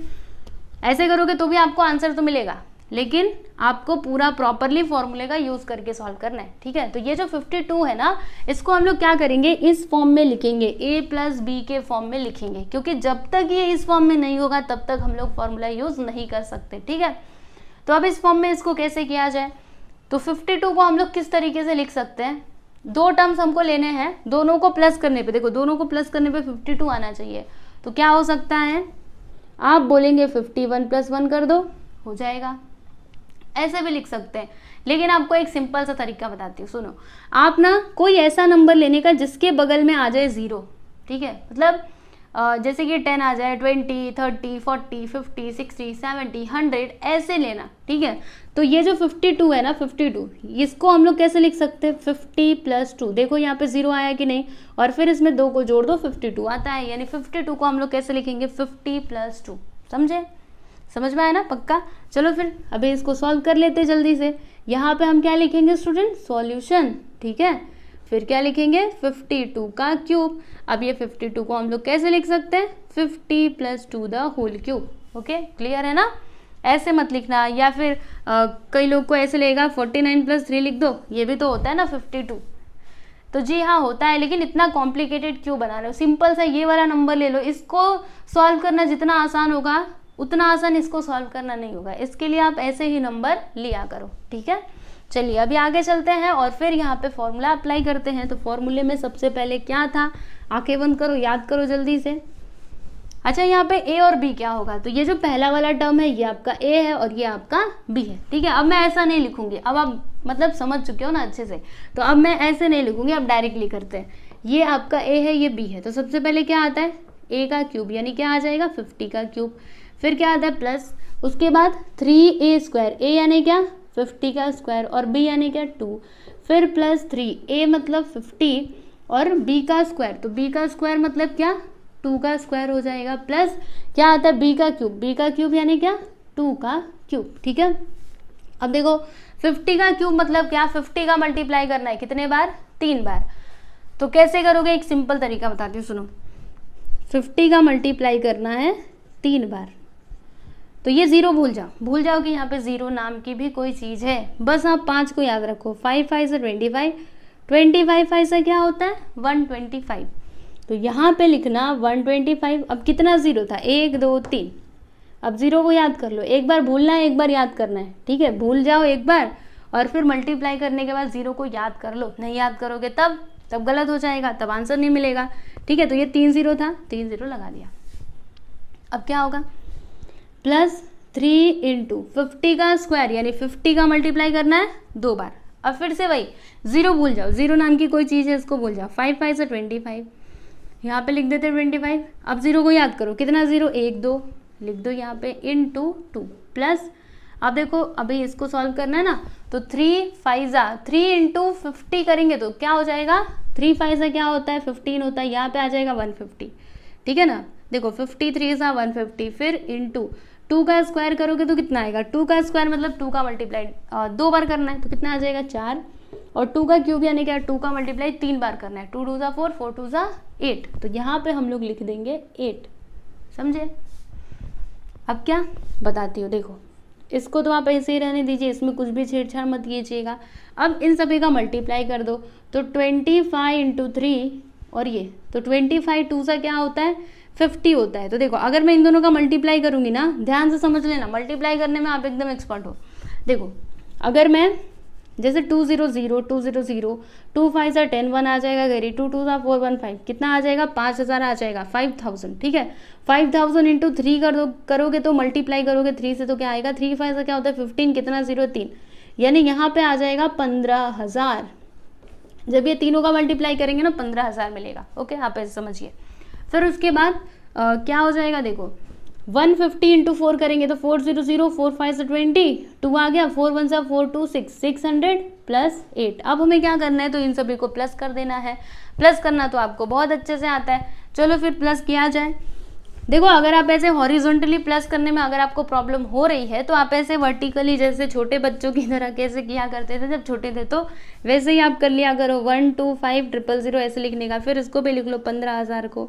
ऐसे करोगे तो भी आपको आंसर तो मिलेगा, लेकिन आपको पूरा प्रॉपरली फॉर्मूले का यूज करके सॉल्व करना है, ठीक है। तो ये जो 52 है ना, इसको हम लोग क्या करेंगे, इस फॉर्म में लिखेंगे, a प्लस बी के फॉर्म में लिखेंगे, क्योंकि जब तक ये इस फॉर्म में नहीं होगा तब तक हम लोग फॉर्मूला यूज नहीं कर सकते, ठीक है। तो अब इस फॉर्म में इसको कैसे किया जाए, तो 52 को हम लोग किस तरीके से लिख सकते हैं, दो टर्म्स हमको लेने हैं, दोनों को प्लस करने पे, देखो दोनों को प्लस करने पे 52 आना चाहिए। तो क्या हो सकता है, आप बोलेंगे 51 प्लस 1 कर दो, हो जाएगा, ऐसे भी लिख सकते हैं। लेकिन आपको एक सिंपल सा तरीका बताती हूँ, सुनो। आप ना कोई ऐसा नंबर लेने का जिसके बगल में आ जाए 0, ठीक है, मतलब जैसे कि 10 आ जाए, 20 30 40 50 60 70 100 ऐसे लेना, ठीक है। तो ये जो 52 है ना, 52 इसको हम लोग कैसे लिख सकते हैं, 50 प्लस 2, देखो यहाँ पे 0 आया कि नहीं, और फिर इसमें 2 को जोड़ दो 52 आता है, यानी 52 को हम लोग कैसे लिखेंगे 50 प्लस 2, समझे, समझ में आया ना, पक्का। चलो फिर अभी इसको सॉल्व कर लेते जल्दी से। यहाँ पे हम क्या लिखेंगे स्टूडेंट, सॉल्यूशन, ठीक है। फिर क्या लिखेंगे 52 का क्यूब। अब ये 52 को हम लोग कैसे लिख सकते हैं, 50 plus 2 the whole cube, okay, clear है ना। ऐसे मत लिखना, या फिर कई लोग को ऐसे लगेगा 49 प्लस 3 लिख दो, ये भी तो होता है ना 52। तो जी हाँ होता है, लेकिन इतना कॉम्प्लिकेटेड क्यों बना रहे हो, सिंपल सा ये वाला नंबर ले लो। इसको सॉल्व करना जितना आसान होगा उतना आसान इसको सॉल्व करना नहीं होगा, इसके लिए आप ऐसे ही नंबर लिया करो, ठीक है। चलिए अभी आगे चलते हैं और फिर यहाँ पे फॉर्मूला अप्लाई करते हैं। तो फॉर्मूले में सबसे पहले क्या था, आंखें बंद करो, याद करो जल्दी से। अच्छा, यहाँ पे a और b क्या होगा, तो ये जो पहला वाला टर्म है ये आपका a है और ये आपका b है, ठीक है। अब मैं ऐसा नहीं लिखूंगी, अब आप मतलब समझ चुके हो ना अच्छे से, तो अब मैं ऐसे नहीं लिखूंगी, अब डायरेक्टली करते हैं। ये आपका a है, ये b है, तो सबसे पहले क्या आता है a का क्यूब, यानी क्या आ जाएगा 50 का क्यूब। फिर क्या आता है प्लस, उसके बाद 3a स्क्वायर, a यानी क्या 50 का स्क्वायर और b यानी क्या 2, फिर प्लस 3a मतलब 50 और b का स्क्वायर, तो b का स्क्वायर मतलब क्या 2 का स्क्वायर हो जाएगा, प्लस क्या आता है b का क्यूब यानी क्या 2 का क्यूब, ठीक है। अब देखो 50 का क्यूब मतलब क्या, 50 का मल्टीप्लाई करना है कितने बार, 3 बार। तो कैसे करोगे, एक सिंपल तरीका बताती हूँ, सुनो। 50 का मल्टीप्लाई करना है 3 बार, तो ये 0 भूल जाओ कि यहाँ पे 0 नाम की भी कोई चीज़ है, बस आप 5 को याद रखो। 5 5 से 25, 25 5 से क्या होता है 125, तो यहाँ पे लिखना 125। अब कितना ज़ीरो था, 1 2 3। अब ज़ीरो को याद कर लो, एक बार भूलना है एक बार याद करना है, ठीक है। भूल जाओ एक बार और फिर मल्टीप्लाई करने के बाद ज़ीरो को याद कर लो। नहीं याद करोगे तब गलत हो जाएगा, तब आंसर नहीं मिलेगा, ठीक है। तो ये 3 ज़ीरो था, 3 ज़ीरो लगा दिया। अब क्या होगा, प्लस 3 इंटू 50 का स्क्वायर, यानी 50 का मल्टीप्लाई करना है 2 बार। अब फिर से वही, ज़ीरो भूल जाओ, ज़ीरो नाम की कोई चीज़ है इसको भूल जाओ। 5 5 से 25, यहाँ पे लिख देते 25। अब ज़ीरो को याद करो, कितना ज़ीरो, 1 2 लिख दो यहाँ पे, इंटू 2 प्लस। अब देखो अभी इसको सॉल्व करना है ना, तो 3 5 3 इंटू 50 करेंगे तो क्या हो जाएगा, 3 5 से क्या होता है 15 होता है, यहाँ पे आ जाएगा 150, ठीक है ना। देखो 53 सा 150, फिर इंटू 2 का स्क्वायर करोगे तो कितना आएगा, 2 का स्क्वायर मतलब 2 का मल्टीप्लाई 2 बार करना है तो कितना आ जाएगा 4, और 2 का क्यूब यानी क्या 2 का मल्टीप्लाई 3 बार करना है, 2 2 सा 4 4 2 सा 8। तो यहाँ पे हम लोग लिख देंगे 8, समझे। अब क्या बताती हूँ, देखो इसको तो आप ऐसे ही रहने दीजिए, इसमें कुछ भी छेड़छाड़ मत कीजिएगा। अब इन सभी का मल्टीप्लाई कर दो, तो 25 इंटू 3 और ये, तो 25 2 सा क्या होता है 50 होता है। तो देखो अगर मैं इन दोनों का मल्टीप्लाई करूँगी ना, ध्यान से समझ लेना, मल्टीप्लाई करने में आप एकदम एक्सपर्ट हो। देखो अगर मैं जैसे 2 0 0 2 0 0 2 5 सा 10 1 आ जाएगा गरी, 2 2 सा 4 1 5, कितना आ जाएगा 5000 आ जाएगा, 5000, ठीक है। 5000 इंटू 3 करोगे तो मल्टीप्लाई करोगे 3 से तो क्या आएगा, 3 5 से क्या होता है 15, कितना 0 3, यानी यहाँ पे आ जाएगा 15000। जब ये तीनों का मल्टीप्लाई करेंगे ना 15000 मिलेगा, ओके। आप ऐसे समझिए। फिर उसके बाद क्या हो जाएगा, देखो 150 इंटू 4 करेंगे तो 400 4 5 से 20 2 आ गया, 4 1 सा 4 2 6 600 प्लस 8। अब हमें क्या करना है, तो इन सभी को प्लस कर देना है। प्लस करना तो आपको बहुत अच्छे से आता है, चलो फिर प्लस किया जाए। देखो अगर आप ऐसे हॉरिजॉन्टली प्लस करने में अगर आपको प्रॉब्लम हो रही है तो आप ऐसे वर्टिकली जैसे छोटे बच्चों की तरह कैसे किया करते थे जब छोटे थे, तो वैसे ही आप कर लिया करो। 1 2 5 0 0 ऐसे लिखने का, फिर इसको भी लिख लो 15000 को,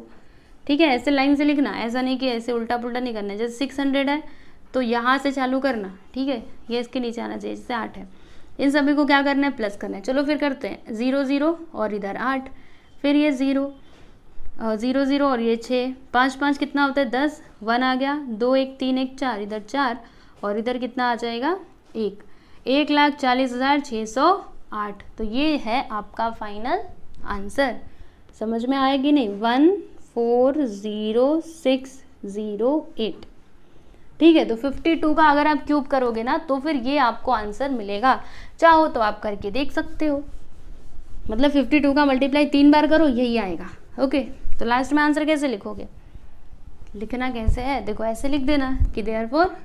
ठीक है। ऐसे लाइन से लिखना, ऐसा नहीं कि ऐसे उल्टा पुल्टा नहीं करना है। जैसे 600 है तो यहाँ से चालू करना, ठीक है, ये इसके नीचे आना चाहिए, जैसे 8 है। इन सभी को क्या करना है, प्लस करना है। चलो फिर करते हैं, 0 0 और इधर 8, फिर ये 0 0 0 और ये 6 5 5 कितना होता है 10, 1 आ गया, 2 1 3 1 4, इधर 4 और इधर कितना आ जाएगा 1, 1,40,608। तो ये है आपका फाइनल आंसर। समझ में आएगी नहीं, 140,608, ठीक है। तो 52 का अगर आप क्यूब करोगे ना तो फिर ये आपको आंसर मिलेगा। चाहो तो आप करके देख सकते हो, मतलब 52 का मल्टीप्लाई 3 बार करो यही आएगा, ओके। तो लास्ट में आंसर कैसे लिखोगे, लिखना कैसे है, देखो ऐसे लिख देना कि देयरफॉर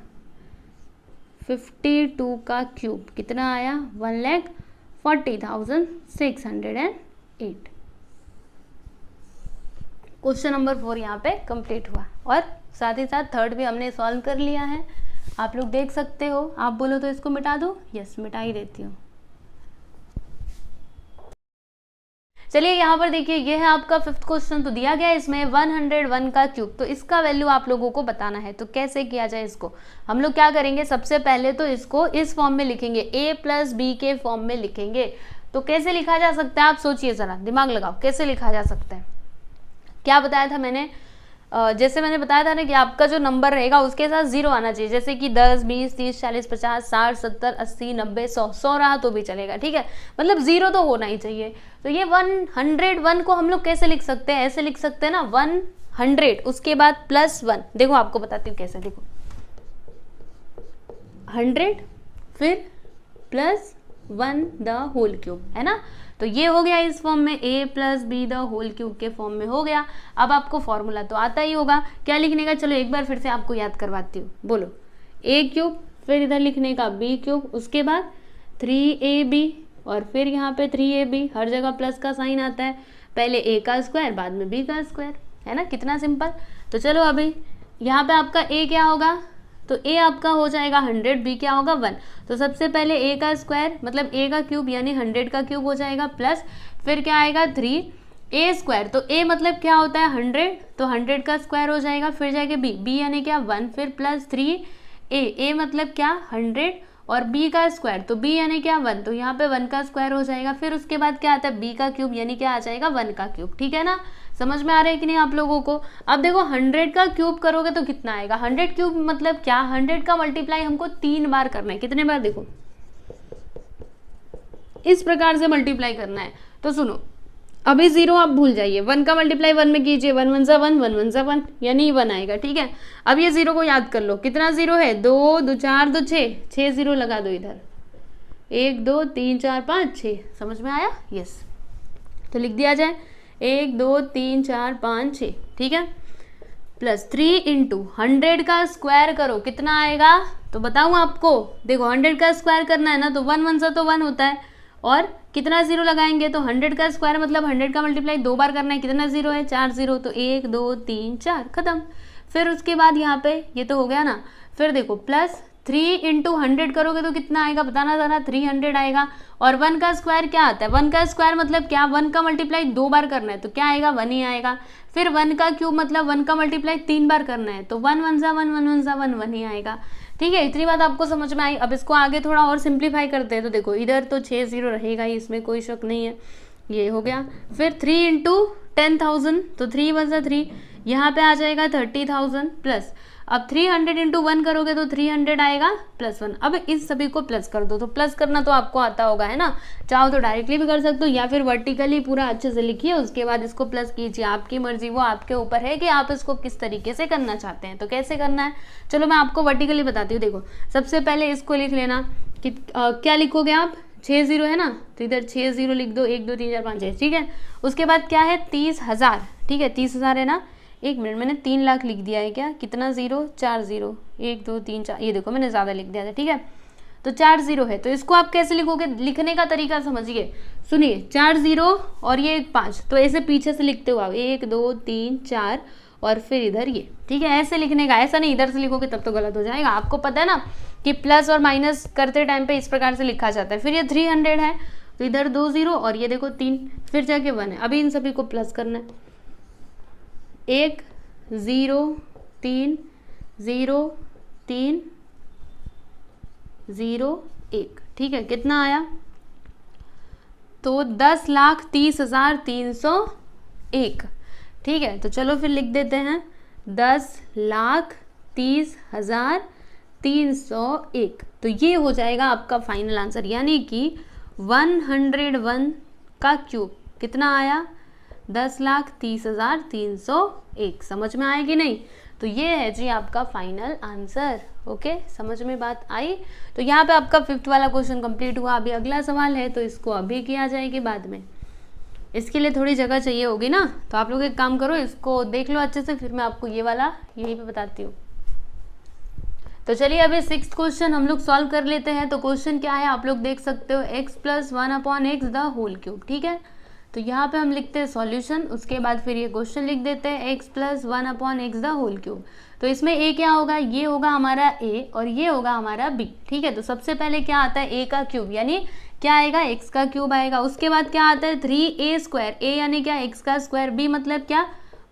52 का क्यूब कितना आया 1,40,608। क्वेश्चन नंबर 4 यहाँ पे कंप्लीट हुआ, और साथ ही साथ थर्ड भी हमने सॉल्व कर लिया है। आप लोग देख सकते हो, आप बोलो तो इसको मिटा दो, यस मिटा ही देती हूँ। चलिए यहाँ पर देखिए, ये है आपका 5th क्वेश्चन। तो दिया गया इसमें 101 का क्यूब, तो इसका वैल्यू आप लोगों को बताना है। तो कैसे किया जाए इसको, हम लोग क्या करेंगे, सबसे पहले तो इसको इस फॉर्म में लिखेंगे, a + b के फॉर्म में लिखेंगे। तो कैसे लिखा जा सकता है, आप सोचिए जरा, दिमाग लगाओ, कैसे लिखा जा सकता है। क्या बताया था मैंने, जैसे मैंने बताया था ना कि आपका जो नंबर रहेगा उसके साथ 0 आना चाहिए, जैसे कि 10 20 30 40 50 60 70 80 90 100 रहा तो भी चलेगा, ठीक है, मतलब 0 तो होना ही चाहिए। तो ये 101 को हम लोग कैसे लिख सकते हैं, ऐसे लिख सकते हैं ना, 100 उसके बाद +1। देखो आपको बताती हूँ कैसे, देखो 100 फिर +1 द होल क्यूब, है ना। तो ये हो गया इस फॉर्म में, a + b the whole cube के फॉर्म में हो गया। अब आपको फॉर्मूला तो आता ही होगा, क्या लिखने का, चलो एक बार फिर से आपको याद करवाती हूँ, बोलो a3, फिर इधर लिखने का b3, उसके बाद 3ab और फिर यहाँ पे 3ab, हर जगह प्लस का साइन आता है, पहले a का स्क्वायर बाद में b का स्क्वायर, है ना, कितना सिंपल। तो चलो अभी यहाँ पे आपका a क्या होगा, तो a आपका हो जाएगा 100, b क्या होगा 1। तो सबसे पहले a का स्क्वायर मतलब a का क्यूब यानी 100 का क्यूब हो जाएगा, प्लस फिर क्या आएगा 3a²। तो a मतलब क्या होता है 100, तो 100 का स्क्वायर हो जाएगा, फिर जाएगा b यानी क्या 1, फिर प्लस 3a मतलब क्या 100 और b का स्क्वायर, तो b यानी क्या 1, तो यहाँ पे 1 का स्क्वायर हो जाएगा। फिर उसके बाद क्या आता है b का क्यूब यानी क्या आ जाएगा 1 का क्यूब, ठीक है ना, समझ में आ रहा है कि नहीं आप लोगों को? अब देखो 100 का क्यूब करोगे तो कितना आएगा, 100 क्यूब मतलब क्या, 100 का मल्टीप्लाई हमको 3 बार करना है। कितने बार, देखो इस प्रकार से मल्टीप्लाई करना है। तो सुनो, अभी 0 आप भूल जाइए, 1 का मल्टीप्लाई 1 में कीजिए, 1 1 सा 1, 1 1 सा 1, यानी 1 आएगा। ठीक है, अब ये 0 को याद कर लो, कितना 0 है, 2 2 4 2 6 0 लगा दो इधर, 1 2 3 4 5 6। समझ में आया? यस, तो लिख दिया जाए 1 2 3 4 5 6। ठीक है, प्लस 3 इंटू 100 का स्क्वायर करो, कितना आएगा तो बताऊँ आपको। देखो 100 का स्क्वायर करना है ना, तो 1 1 सा तो 1 होता है, और कितना 0 लगाएंगे, तो 100 का स्क्वायर मतलब 100 का मल्टीप्लाई 2 बार करना है। कितना 0 है, 4 0, तो 1 2 3 4 खत्म। फिर उसके बाद यहाँ पे ये तो हो गया ना, फिर देखो प्लस 3 इंटू 100 करोगे तो कितना आएगा बताना ज़रा, 300 आएगा। और 1 का स्क्वायर क्या आता है, 1 का स्क्वायर मतलब क्या, 1 का मल्टीप्लाई 2 बार करना है, तो क्या आएगा 1 ही आएगा। फिर 1 का क्यूब मतलब 1 का मल्टीप्लाई 3 बार करना है, तो 1 1 सा 1, 1 1 सा 1, 1 ही आएगा। ठीक है, इतनी बात आपको समझ में आई। अब इसको आगे थोड़ा और सिंप्लीफाई करते हैं, तो देखो इधर तो 6 0 रहेगा ही, इसमें कोई शक नहीं है, ये हो गया। फिर 3 इंटू 10,000, तो 3 1 सा 3, यहाँ पे आ जाएगा 30,000 प्लस, अब 300 इंटू 1 करोगे तो 300 आएगा प्लस 1। अब इस सभी को प्लस कर दो, तो प्लस करना तो आपको आता होगा है ना, चाहो तो डायरेक्टली भी कर सकते हो या फिर वर्टिकली पूरा अच्छे से लिखिए, उसके बाद इसको प्लस कीजिए, आपकी मर्जी, वो आपके ऊपर है कि आप इसको किस तरीके से करना चाहते हैं। तो कैसे करना है, चलो मैं आपको वर्टिकली बताती हूँ। देखो सबसे पहले इसको लिख लेना कि क्या लिखोगे आप, 6 0 है ना, तो इधर 6 0 लिख दो, 1 2 3 4 5 6। ठीक है, उसके बाद क्या है 30,000। ठीक है, 30,000 है ना, 1 मिनट, मैंने 3 लाख लिख दिया है क्या, कितना 0 4 0, 1 2 3 4, ये देखो मैंने ज़्यादा लिख दिया था। ठीक है, तो 4 0 है, तो इसको आप कैसे लिखोगे, लिखने का तरीका समझिए, सुनिए, 4 0 और ये 5, तो ऐसे पीछे से लिखते हो आप 1 2 3 4 और फिर इधर ये। ठीक है, ऐसे लिखने का, ऐसा नहीं इधर से लिखोगे तब तो गलत हो जाएगा। आपको पता है ना कि प्लस और माइनस करते टाइम पे इस प्रकार से लिखा जाता है। फिर ये 300 है, तो इधर 2 0 और ये देखो 3, फिर जाके 1 है। अभी इन सभी को प्लस करना है, 1 0 3 0 3 0 1। ठीक है, कितना आया, तो 10,30,301। ठीक है, तो चलो फिर लिख देते हैं 10,30,301। तो ये हो जाएगा आपका फाइनल आंसर, यानी कि 101 का क्यूब कितना आया, 10,30,301। समझ में आएगी नहीं, तो ये है जी आपका फाइनल आंसर। ओके, समझ में बात आई। तो यहाँ पे आपका 5th वाला क्वेश्चन कंप्लीट हुआ। अभी अगला सवाल है, तो इसको अभी किया जाएगी बाद में, इसके लिए थोड़ी जगह चाहिए होगी ना, तो आप लोग एक काम करो, इसको देख लो अच्छे से, फिर मैं आपको ये वाला यहीं पे बताती हूँ। तो चलिए अभी 6th क्वेश्चन हम लोग सॉल्व कर लेते हैं। तो क्वेश्चन क्या है आप लोग देख सकते हो, x + 1/x the whole cube. ठीक है, तो यहाँ पे हम लिखते हैं सॉल्यूशन, उसके बाद फिर ये क्वेश्चन लिख देते हैं x + 1/x the whole cube. तो इसमें a क्या होगा, ये होगा हमारा a और ये होगा हमारा b। ठीक है, तो सबसे पहले क्या आता है, a का क्यूब, यानी क्या आएगा, x का क्यूब आएगा। उसके बाद क्या आता है 3a², a यानी क्या, x का स्क्वायर, b मतलब क्या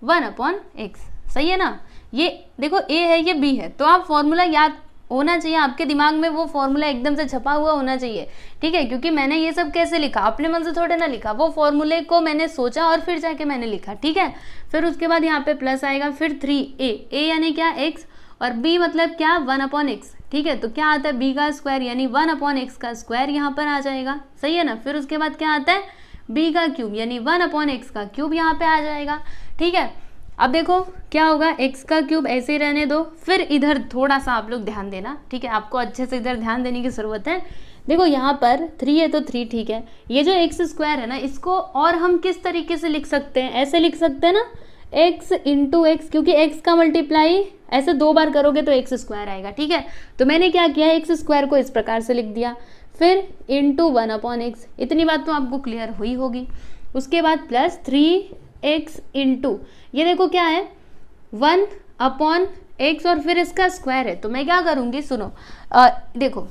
1/x। सही है ना, ये देखो a है ये b है, तो आप फॉर्मूला याद होना चाहिए आपके दिमाग में, वो फॉर्मूला एकदम से छपा हुआ होना चाहिए। ठीक है, क्योंकि मैंने ये सब कैसे लिखा, अपने मन से थोड़े ना लिखा, वो फॉर्मूले को मैंने सोचा और फिर जाके मैंने लिखा। ठीक है, फिर उसके बाद यहाँ पे प्लस आएगा, फिर 3a, a यानी क्या x, और b मतलब क्या 1/x। ठीक है, तो क्या आता है b का स्क्वायर, यानी 1/x का स्क्वायर यहाँ पर आ जाएगा। सही है ना, फिर उसके बाद क्या आता है b का क्यूब, यानी 1/x का क्यूब यहाँ पे आ जाएगा। ठीक है, अब देखो क्या होगा, x का क्यूब ऐसे ही रहने दो, फिर इधर थोड़ा सा आप लोग ध्यान देना। ठीक है, आपको अच्छे से इधर ध्यान देने की ज़रूरत है। देखो यहाँ पर 3 है तो 3, ठीक है, ये जो x स्क्वायर है ना, इसको और हम किस तरीके से लिख सकते हैं, ऐसे लिख सकते हैं ना, x इंटू एक्स, क्योंकि x का मल्टीप्लाई ऐसे 2 बार करोगे तो x स्क्वायर आएगा। ठीक है, तो मैंने क्या किया, x स्क्वायर को इस प्रकार से लिख दिया, फिर इंटू 1/x। इतनी बात तो आपको क्लियर हुई होगी। उसके बाद प्लस 3x इंटू, ये देखो क्या है 1/x और फिर इसका स्क्वायर है, तो मैं क्या करूँगी, सुनो, देखो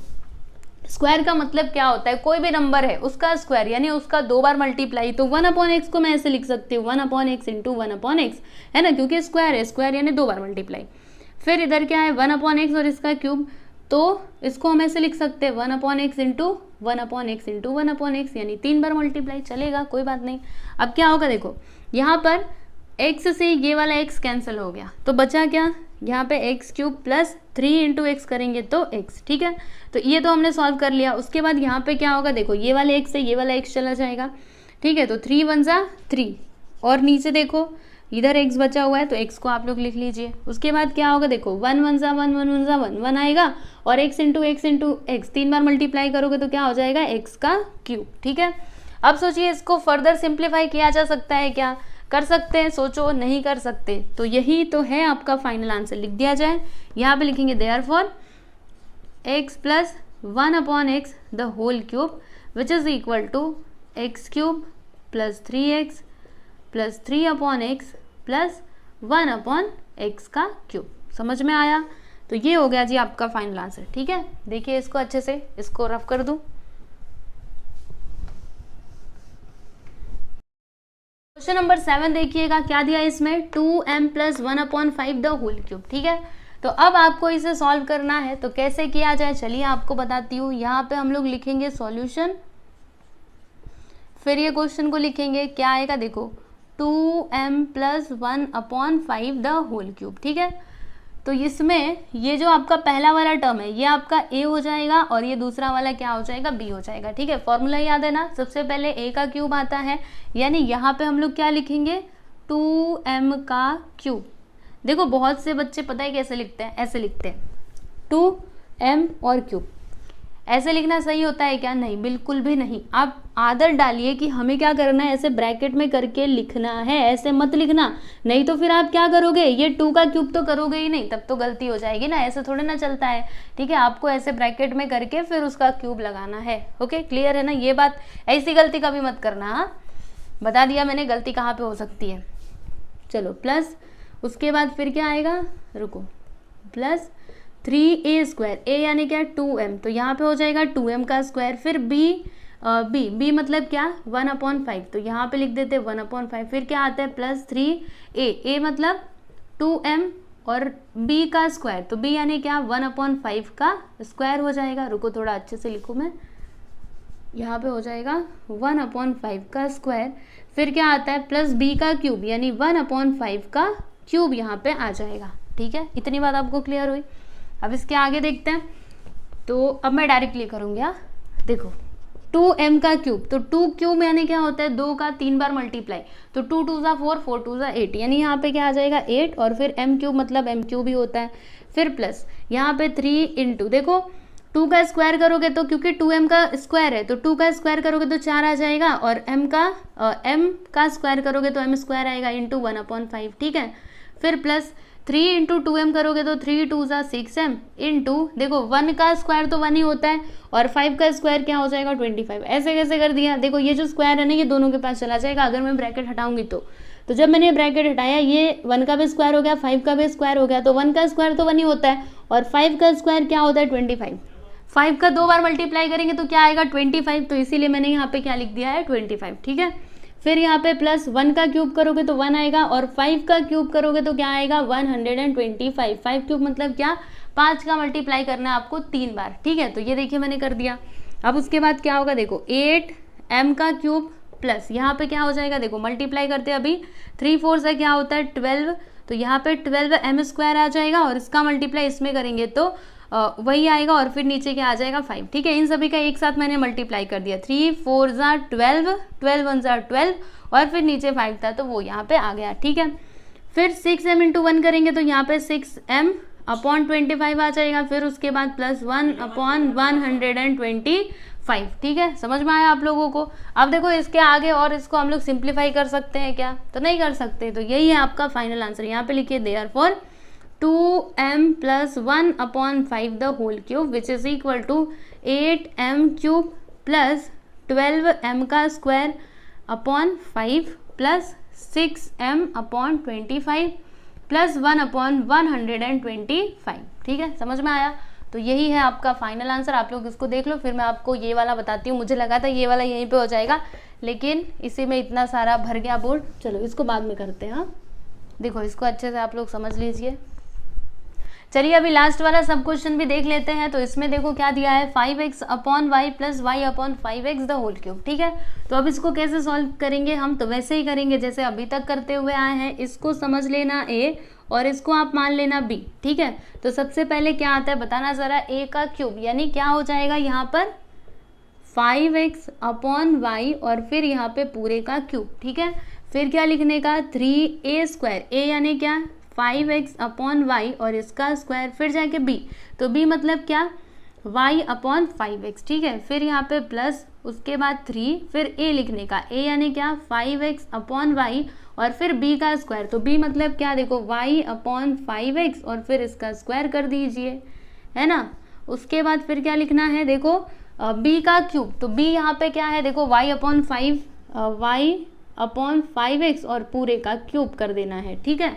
स्क्वायर का मतलब क्या होता है, कोई भी नंबर है उसका स्क्वायर, यानी उसका 2 बार मल्टीप्लाई। तो 1/x को मैं ऐसे लिख सकती हूँ 1/x इंटू 1/x, है ना, क्योंकि स्क्वायर है, स्क्वायर यानी 2 बार मल्टीप्लाई। फिर इधर क्या है 1/x और इसका क्यूब, तो इसको हम ऐसे लिख सकते हैं 1/x into 1/x into 1/x, यानी 3 बार मल्टीप्लाई। चलेगा, कोई बात नहीं। अब क्या होगा, देखो यहाँ पर x से ये वाला x कैंसिल हो गया तो बचा क्या, यहाँ पे x cube plus 3 into x करेंगे तो x, ठीक है। तो ये तो हमने सॉल्व कर लिया। उसके बाद यहाँ पे क्या होगा, देखो ये वाले x से ये वाला x चला जाएगा, ठीक है। तो 3 1 जा 3 और नीचे देखो इधर x बचा हुआ है तो x को आप लोग लिख लीजिए। उसके बाद क्या होगा, देखो 1 1 जा 1 1 1 जा 1 1 आएगा और x इंटू x 3 बार मल्टीप्लाई करोगे तो क्या हो जाएगा, x का क्यूब, ठीक है। अब सोचिए इसको फर्दर सिंप्लीफाई किया जा सकता है क्या, कर सकते हैं, सोचो, नहीं कर सकते। तो यही तो है आपका फाइनल आंसर, लिख दिया जाए। यहाँ पे लिखेंगे therefore x plus 1 upon x the whole cube which is equal to x cube plus 3x plus 3 upon x plus 1 upon x का क्यूब। समझ में आया? तो ये हो गया जी आपका फाइनल आंसर, ठीक है। देखिए इसको अच्छे से, इसको रफ कर दूं। क्वेश्चन नंबर 7 देखिएगा क्या दिया इसमें, 2m plus 1 upon 5 the whole cube, ठीक है। तो अब आपको इसे सॉल्व करना है, तो कैसे किया जाए चलिए आपको बताती हूँ। यहाँ पे हम लोग लिखेंगे सॉल्यूशन, फिर ये क्वेश्चन को लिखेंगे, क्या आएगा देखो 2m plus 1 upon 5 the whole cube, ठीक है। तो इसमें ये जो आपका पहला वाला टर्म है ये आपका a हो जाएगा और ये दूसरा वाला क्या हो जाएगा, b हो जाएगा, ठीक है। फॉर्मूला याद है ना, सबसे पहले a का क्यूब आता है, यानी यहाँ पे हम लोग क्या लिखेंगे 2m का क्यूब। देखो बहुत से बच्चे पता है कैसे लिखते हैं, ऐसे लिखते हैं 2m और क्यूब। ऐसे लिखना सही होता है क्या? नहीं, बिल्कुल भी नहीं। आप आदत डालिए कि हमें क्या करना है, ऐसे ब्रैकेट में करके लिखना है, ऐसे मत लिखना, नहीं तो फिर आप क्या करोगे, ये 2 का क्यूब तो करोगे ही नहीं, तब तो गलती हो जाएगी ना, ऐसे थोड़े ना चलता है, ठीक है। आपको ऐसे ब्रैकेट में करके फिर उसका क्यूब लगाना है। ओके, क्लियर है ना ये बात? ऐसी गलती कभी मत करना। हाँ, बता दिया मैंने गलती कहाँ पे हो सकती है। चलो प्लस, उसके बाद फिर क्या आएगा, रुको, प्लस 3a स्क्वायर, a यानी क्या 2m, तो यहाँ पे हो जाएगा 2m का स्क्वायर, फिर b मतलब क्या 1 अपॉन 5, तो यहाँ पे लिख देते 1 अपॉन 5, फिर क्या आता है प्लस 3a मतलब 2m और b का स्क्वायर, तो b यानी क्या 1 अपॉन 5 का स्क्वायर हो जाएगा। रुको थोड़ा अच्छे से लिखूँ मैं, यहाँ पे हो जाएगा 1 अपॉन 5 का स्क्वायर, फिर क्या आता है प्लस b का क्यूब यानी 1 अपॉन 5 का क्यूब यहाँ पे आ जाएगा, ठीक है। इतनी बात आपको क्लियर हुई? अब इसके आगे देखते हैं। तो अब मैं डायरेक्टली करूँगी। हाँ देखो 2m का क्यूब, तो 2 क्यूब यानी क्या होता है 2 का 3 बार मल्टीप्लाई, तो 2 2 जा 4 4 2 जा 8, यानी यहाँ पे क्या आ जाएगा 8, और फिर m क्यूब मतलब m क्यूब ही होता है, फिर प्लस यहाँ पे 3 इंटू, देखो 2 का स्क्वायर करोगे तो क्योंकि 2m का स्क्वायर है तो 2 का स्क्वायर करोगे तो 4 आ जाएगा, और m का स्क्वायर करोगे तो m स्क्वायर आएगा इंटू 1 अपॉन 5, ठीक है। फिर प्लस 3 इंटू 2m करोगे तो 3 2 जा 6m इंटू, देखो 1 का स्क्वायर तो 1 ही होता है और 5 का स्क्वायर क्या हो जाएगा 25। ऐसे कैसे कर दिया, देखो ये जो स्क्वायर है ना ये दोनों के पास चला जाएगा अगर मैं ब्रैकेट हटाऊंगी तो जब मैंने ब्रैकेट हटाया ये 1 का भी स्क्वायर हो गया 5 का भी स्क्वायर हो गया, तो 1 का स्क्वायर तो 1 ही होता है और 5 का स्क्वायर क्या होता है 25। 5 का 2 बार मल्टीप्लाई करेंगे तो क्या आएगा 25, तो इसीलिए मैंने यहाँ पे क्या लिख दिया है 25, ठीक है। फिर यहाँ पे प्लस 1 का क्यूब करोगे तो 1 आएगा और 5 का क्यूब करोगे तो क्या आएगा 125। 5 क्यूब मतलब क्या 5 का मल्टीप्लाई करना है आपको 3 बार, ठीक है। तो ये देखिए मैंने कर दिया। अब उसके बाद क्या होगा देखो 8m का क्यूब प्लस यहाँ पे क्या हो जाएगा, देखो मल्टीप्लाई करते हैं अभी 3 4 से क्या होता है 12, तो यहाँ पे 12m स्क्वायर आ जाएगा और इसका मल्टीप्लाई इसमें करेंगे तो वही आएगा, और फिर नीचे क्या आ जाएगा 5, ठीक है। इन सभी का एक साथ मैंने मल्टीप्लाई कर दिया, 3 4 जा 12 12 1 जा 12 और फिर नीचे 5 था तो वो यहाँ पे आ गया, ठीक है। फिर 6m इंटू 1 करेंगे तो यहाँ पे 6m अपॉन 25 आ जाएगा, फिर उसके बाद प्लस 1 अपॉन 125, ठीक है। समझ में आया आप लोगों को? अब देखो इसके आगे और इसको हम लोग सिंप्लीफाई कर सकते हैं क्या, तो नहीं कर सकते, तो यही है आपका फाइनल आंसर। यहाँ पे लिखिए therefore 2m plus 1 upon 5 the whole cube which is equal to 8m cube plus 12m का square upon 5 plus 6m upon 25 plus 1 upon 125, ठीक है। समझ में आया? तो यही है आपका फाइनल आंसर। आप लोग इसको देख लो, फिर मैं आपको ये वाला बताती हूँ। मुझे लगा था ये वाला यहीं पे हो जाएगा लेकिन इसी में इतना सारा भर गया बोर्ड। चलो इसको बाद में करते हैं। हाँ देखो इसको अच्छे से आप लोग समझ लीजिए। चलिए अभी लास्ट वाला सब क्वेश्चन भी देख लेते हैं। तो इसमें देखो क्या दिया है, 5x upon y plus y upon 5x the whole cube. ठीक है, तो अब इसको कैसे सॉल्व करेंगे हम, तो वैसे ही करेंगे जैसे अभी तक करते हुए आए हैं। इसको समझ लेना a और इसको आप मान लेना b। ठीक है, तो सबसे पहले क्या आता है बताना ज़रा, a का क्यूब यानी क्या हो जाएगा यहाँ पर 5x अपॉन वाई और फिर यहाँ पे पूरे का क्यूब। ठीक है, फिर क्या लिखने का 3a स्क्वायर, a यानी क्या 5x अपॉन वाई और इसका स्क्वायर, फिर जाके b, तो b मतलब क्या y अपॉन 5x। ठीक है, फिर यहाँ पे प्लस उसके बाद 3, फिर a लिखने का, a यानी क्या 5x अपॉन वाई और फिर b का स्क्वायर, तो b मतलब क्या देखो y अपॉन 5x और फिर इसका स्क्वायर कर दीजिए, है ना। उसके बाद फिर क्या लिखना है देखो b का क्यूब, तो b यहाँ पे क्या है देखो y अपॉन 5x और पूरे का क्यूब कर देना है। ठीक है,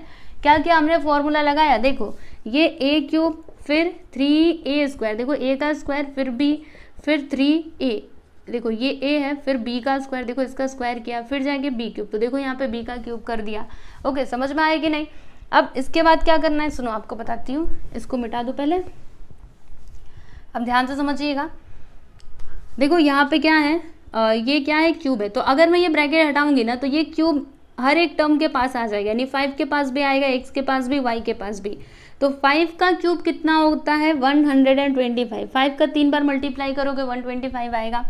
क्या क्या हमने फॉर्मूला लगाया देखो, ये a क्यूब फिर 3a स्क्वायर, देखो a का स्क्वायर फिर b फिर 3a, देखो ये a है फिर b का स्क्वायर, देखो इसका स्क्वायर किया फिर जाके b क्यूब, तो देखो यहाँ पे b का क्यूब कर दिया। ओके, समझ में आया कि नहीं। अब इसके बाद क्या करना है सुनो, आपको बताती हूँ, इसको मिटा दो पहले, अब ध्यान से समझिएगा। देखो यहाँ पे क्या है, ये क्या है क्यूब है, तो अगर मैं ये ब्रैकेट हटाऊंगी ना तो ये क्यूब हर एक टर्म के पास आ जाएगा, यानी 5 के पास भी आएगा, x के पास भी, y के पास भी। तो 5 का क्यूब कितना होता है 125, 5 का 3 बार मल्टीप्लाई करोगे 125 आएगा।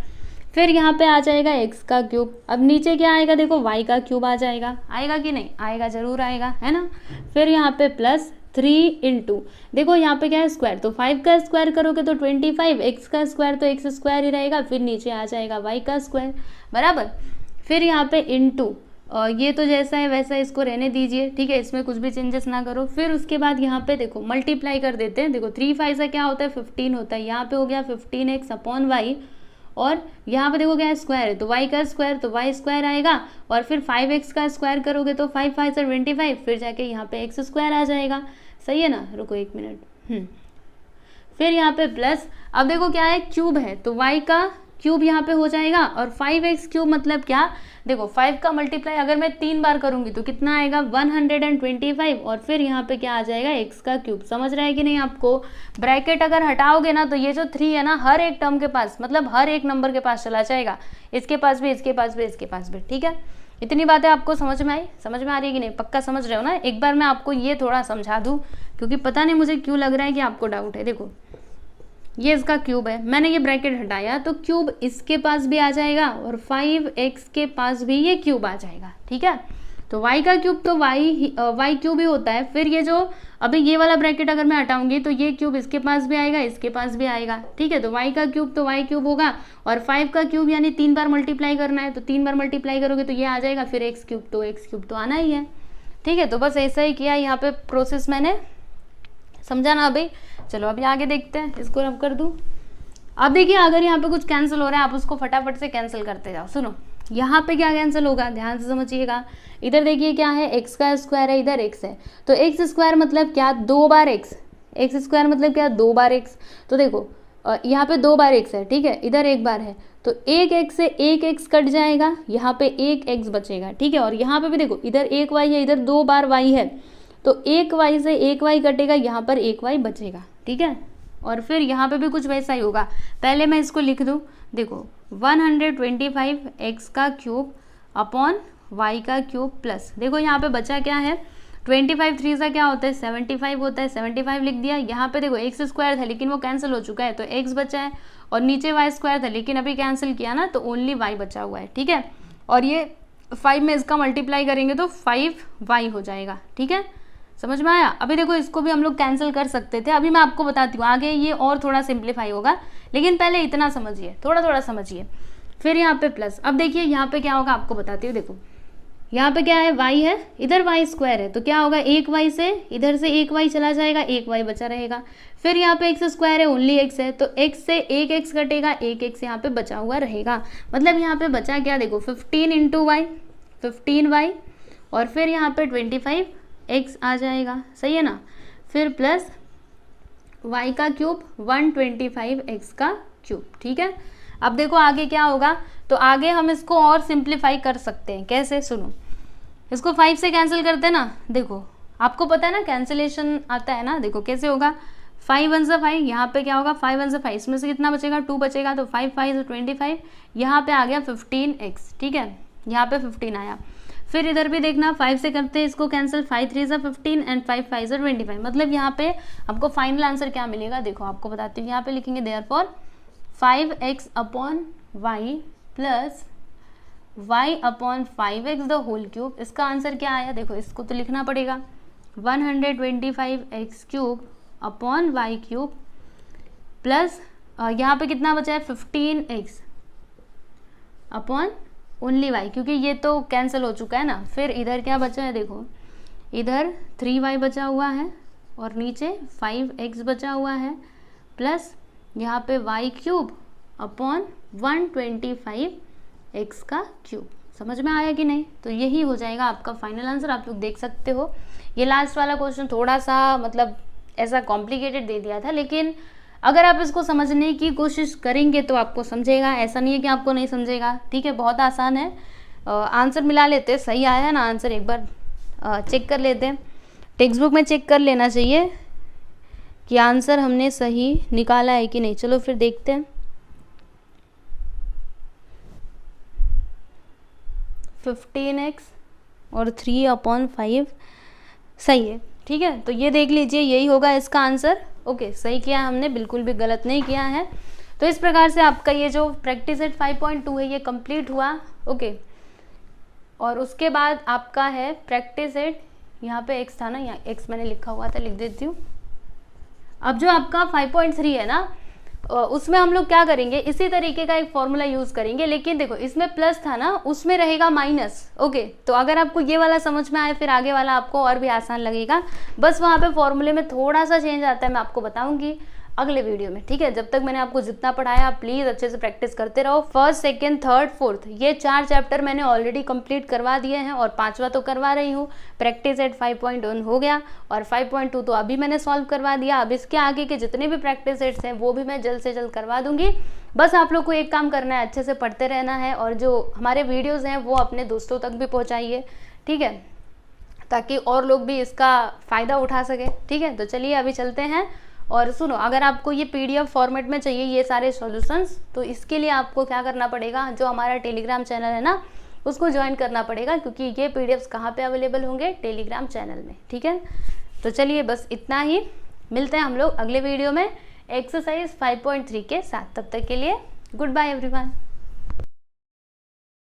फिर यहाँ पे आ जाएगा x का क्यूब, अब नीचे क्या आएगा देखो y का क्यूब आ जाएगा, आएगा कि नहीं आएगा, जरूर आएगा, है ना। फिर यहाँ पे प्लस 3 इंटू, देखो यहाँ पे क्या है स्क्वायर, तो 5 का स्क्वायर करोगे तो 25, x का स्क्वायर तो x स्क्वायर ही रहेगा, फिर नीचे आ जाएगा y का स्क्वायर बराबर। फिर यहाँ पे इंटू, ये तो जैसा है वैसा इसको रहने दीजिए। ठीक है, इसमें कुछ भी चेंजेस ना करो। फिर उसके बाद यहाँ पे देखो मल्टीप्लाई कर देते हैं, देखो 3 5 से क्या होता है 15 होता है, यहाँ पे हो गया 15x अपॉन वाई और यहाँ पे देखो क्या है स्क्वायर है, तो y का स्क्वायर तो y स्क्वायर आएगा और फिर 5x का स्क्वायर करोगे तो 5 5 से 25, फिर जाके यहाँ पे x स्क्वायर आ जाएगा। सही है ना, रुको 1 मिनट। फिर यहाँ पे प्लस, अब देखो क्या है क्यूब है तो y का क्यूब यहाँ पे हो जाएगा और 5x क्यूब मतलब क्या, देखो 5 का मल्टीप्लाई अगर मैं 3 बार करूंगी तो कितना आएगा 125 और फिर यहाँ पे क्या आ जाएगा x का क्यूब। समझ रहा है कि नहीं आपको। ब्रैकेट अगर हटाओगे ना तो ये जो 3 है ना हर एक टर्म के पास, मतलब हर एक नंबर के पास चला जाएगा, इसके पास भी, इसके पास भी, इसके पास भी। ठीक है, इतनी बातें आपको समझ में आई, समझ में आ रही है कि नहीं, पक्का समझ रहे हो ना। एक बार मैं आपको ये थोड़ा समझा दूँ क्योंकि पता नहीं मुझे क्यों लग रहा है कि आपको डाउट है। देखो ये इसका क्यूब है, मैंने ये ब्रैकेट हटाया तो क्यूब इसके पास भी आ जाएगा और 5x के पास भी ये क्यूब आ जाएगा। ठीक है, तो y का क्यूब तो y क्यूब ही होता है। फिर ये जो अभी ये वाला ब्रैकेट अगर मैं हटाऊंगी तो ये क्यूब इसके पास भी आएगा, इसके पास भी आएगा। ठीक है, तो y का क्यूब तो y क्यूब होगा और 5 का क्यूब यानी 3 बार मल्टीप्लाई करना है, तो 3 बार मल्टीप्लाई करोगे तो ये आ जाएगा, फिर x क्यूब तो आना ही है। ठीक है, तो बस ऐसा ही किया यहाँ पे प्रोसेस मैंने, समझा ना अभी। चलो अभी आगे देखते हैं, इसको रब कर दूं। अब देखिए अगर यहाँ पे कुछ कैंसिल हो रहा है आप उसको फटाफट से कैंसिल करते जाओ। सुनो यहाँ पे क्या कैंसिल होगा, ध्यान से समझिएगा। इधर देखिए क्या है, x का स्क्वायर है, इधर x है, तो x स्क्वायर मतलब क्या 2 बार x स्क्वायर मतलब क्या 2 बार x। तो देखो यहाँ पे 2 बार x है, ठीक है, इधर 1 बार है, तो 1 x से 1 x कट जाएगा, यहाँ पे 1 x बचेगा। ठीक है, और यहाँ पे भी देखो इधर 1 y है, इधर 2 बार y है, तो 1 y से 1 y कटेगा, यहाँ पर 1 y बचेगा। ठीक है, और फिर यहाँ पे भी कुछ वैसा ही होगा। पहले मैं इसको लिख दूँ, देखो 125x का क्यूब अपॉन y का क्यूब प्लस, देखो यहाँ पे बचा क्या है 25, 3 सा क्या होता है 75 होता है, 75 लिख दिया। यहाँ पे देखो x स्क्वायर था लेकिन वो कैंसिल हो चुका है तो x बचा है, और नीचे y स्क्वायर था लेकिन अभी कैंसिल किया ना तो ओनली y बचा हुआ है। ठीक है, और ये 5 में इसका मल्टीप्लाई करेंगे तो 5y हो जाएगा। ठीक है, समझ में आया। अभी देखो इसको भी हम लोग कैंसिल कर सकते थे, अभी मैं आपको बताती हूँ आगे ये और थोड़ा सिंप्लीफाई होगा, लेकिन पहले इतना समझिए, थोड़ा थोड़ा समझिए। फिर यहाँ पे प्लस, अब देखिए यहाँ पे क्या होगा आपको बताती हूँ। देखो यहाँ पे क्या है y है, इधर y स्क्वायर है, तो क्या होगा 1 y से इधर से 1 y चला जाएगा, 1 y बचा रहेगा। फिर यहाँ पे x स्क्वायर है, ओनली x है, तो x से 1 x कटेगा, 1 x यहाँ पे बचा हुआ रहेगा। मतलब यहाँ पे बचा क्या देखो 15 इंटू वाई 15y और फिर यहाँ पे 25 x आ जाएगा। सही है ना, फिर प्लस y का क्यूब 125x का क्यूब। ठीक है, अब देखो आगे क्या होगा, तो आगे हम इसको और सिंप्लीफाई कर सकते हैं। कैसे, सुनो, इसको 5 से कैंसिल करते हैं ना, देखो आपको पता है ना कैंसिलेशन आता है ना, देखो कैसे होगा, 5 1 से 5, यहाँ पे क्या होगा 5 1 से 5, इसमें से कितना बचेगा 2 बचेगा, तो 5 5 से 25, यहाँ पे आ गया 15x, ठीक है, यहाँ पे 15 आया। फिर इधर भी देखना 5 से करते हैं इसको कैंसिल, 5 3 से 15 एंड 5 5 से 25, मतलब यहाँ पे आपको फाइनल आंसर क्या मिलेगा, देखो आपको बताती हूँ, यहाँ पे लिखेंगे therefore 5x upon y plus y upon 5x the whole cube. इसका आंसर क्या आया, देखो इसको तो लिखना पड़ेगा 125x cube upon y cube plus यहाँ पे कितना बचा है 15x अपॉन ओनली y, क्योंकि ये तो कैंसिल हो चुका है ना। फिर इधर क्या बचा है, देखो इधर 3y बचा हुआ है और नीचे 5x बचा हुआ है प्लस यहाँ पे y क्यूब अपॉन 125x का क्यूब। समझ में आया कि नहीं? तो यही हो जाएगा आपका फाइनल आंसर। आप लोग देख सकते हो ये लास्ट वाला क्वेश्चन थोड़ा सा मतलब ऐसा कॉम्प्लिकेटेड दे दिया था, लेकिन अगर आप इसको समझने की कोशिश करेंगे तो आपको समझेगा, ऐसा नहीं है कि आपको नहीं समझेगा। ठीक है, बहुत आसान है। आंसर मिला लेते हैं, सही आया ना आंसर, एक बार चेक कर लेते हैं। टेक्स्ट बुक में चेक कर लेना चाहिए कि आंसर हमने सही निकाला है कि नहीं। चलो फिर देखते हैं। 15x और 3/5 सही है। ठीक है, तो ये देख लीजिए, यही होगा इसका आंसर। ओके, सही किया हमने, बिल्कुल भी गलत नहीं किया है। तो इस प्रकार से आपका ये जो प्रैक्टिस सेट 5.2 है ये कंप्लीट हुआ। ओके, और उसके बाद आपका है प्रैक्टिस सेट, यहाँ पे x था ना, यहाँ x मैंने लिखा हुआ था, लिख देती हूँ। अब जो आपका 5.3 है ना, उसमें हम लोग क्या करेंगे, इसी तरीके का एक फॉर्मूला यूज़ करेंगे, लेकिन देखो इसमें प्लस था ना, उसमें रहेगा माइनस। ओके, तो अगर आपको ये वाला समझ में आए फिर आगे वाला आपको और भी आसान लगेगा। बस वहाँ पे फॉर्मूले में थोड़ा सा चेंज आता है, मैं आपको बताऊंगी अगले वीडियो में। ठीक है, जब तक मैंने आपको जितना पढ़ाया आप प्लीज़ अच्छे से प्रैक्टिस करते रहो। फर्स्ट, सेकेंड, थर्ड, फोर्थ ये 4 चैप्टर मैंने ऑलरेडी कंप्लीट करवा दिए हैं और 5वां तो करवा रही हूँ। प्रैक्टिस एट 5.1 हो गया और 5.2 तो अभी मैंने सॉल्व करवा दिया। अब इसके आगे के जितने भी प्रैक्टिस सेट्स हैं वो भी मैं जल्द से जल्द करवा दूंगी। बस आप लोग को एक काम करना है, अच्छे से पढ़ते रहना है और जो हमारे वीडियोज़ हैं वो अपने दोस्तों तक भी पहुँचाइए। ठीक है, ताकि और लोग भी इसका फ़ायदा उठा सके। ठीक है, तो चलिए अभी चलते हैं। और सुनो, अगर आपको ये PDF फॉर्मेट में चाहिए ये सारे सॉल्यूशंस, तो इसके लिए आपको क्या करना पड़ेगा, जो हमारा टेलीग्राम चैनल है ना उसको ज्वाइन करना पड़ेगा, क्योंकि ये PDFs कहाँ पे अवेलेबल होंगे, टेलीग्राम चैनल में। ठीक है, तो चलिए बस इतना ही, मिलते हैं हम लोग अगले वीडियो में एक्सरसाइज 5.3 के साथ। तब तक के लिए गुड बाय एवरीवन।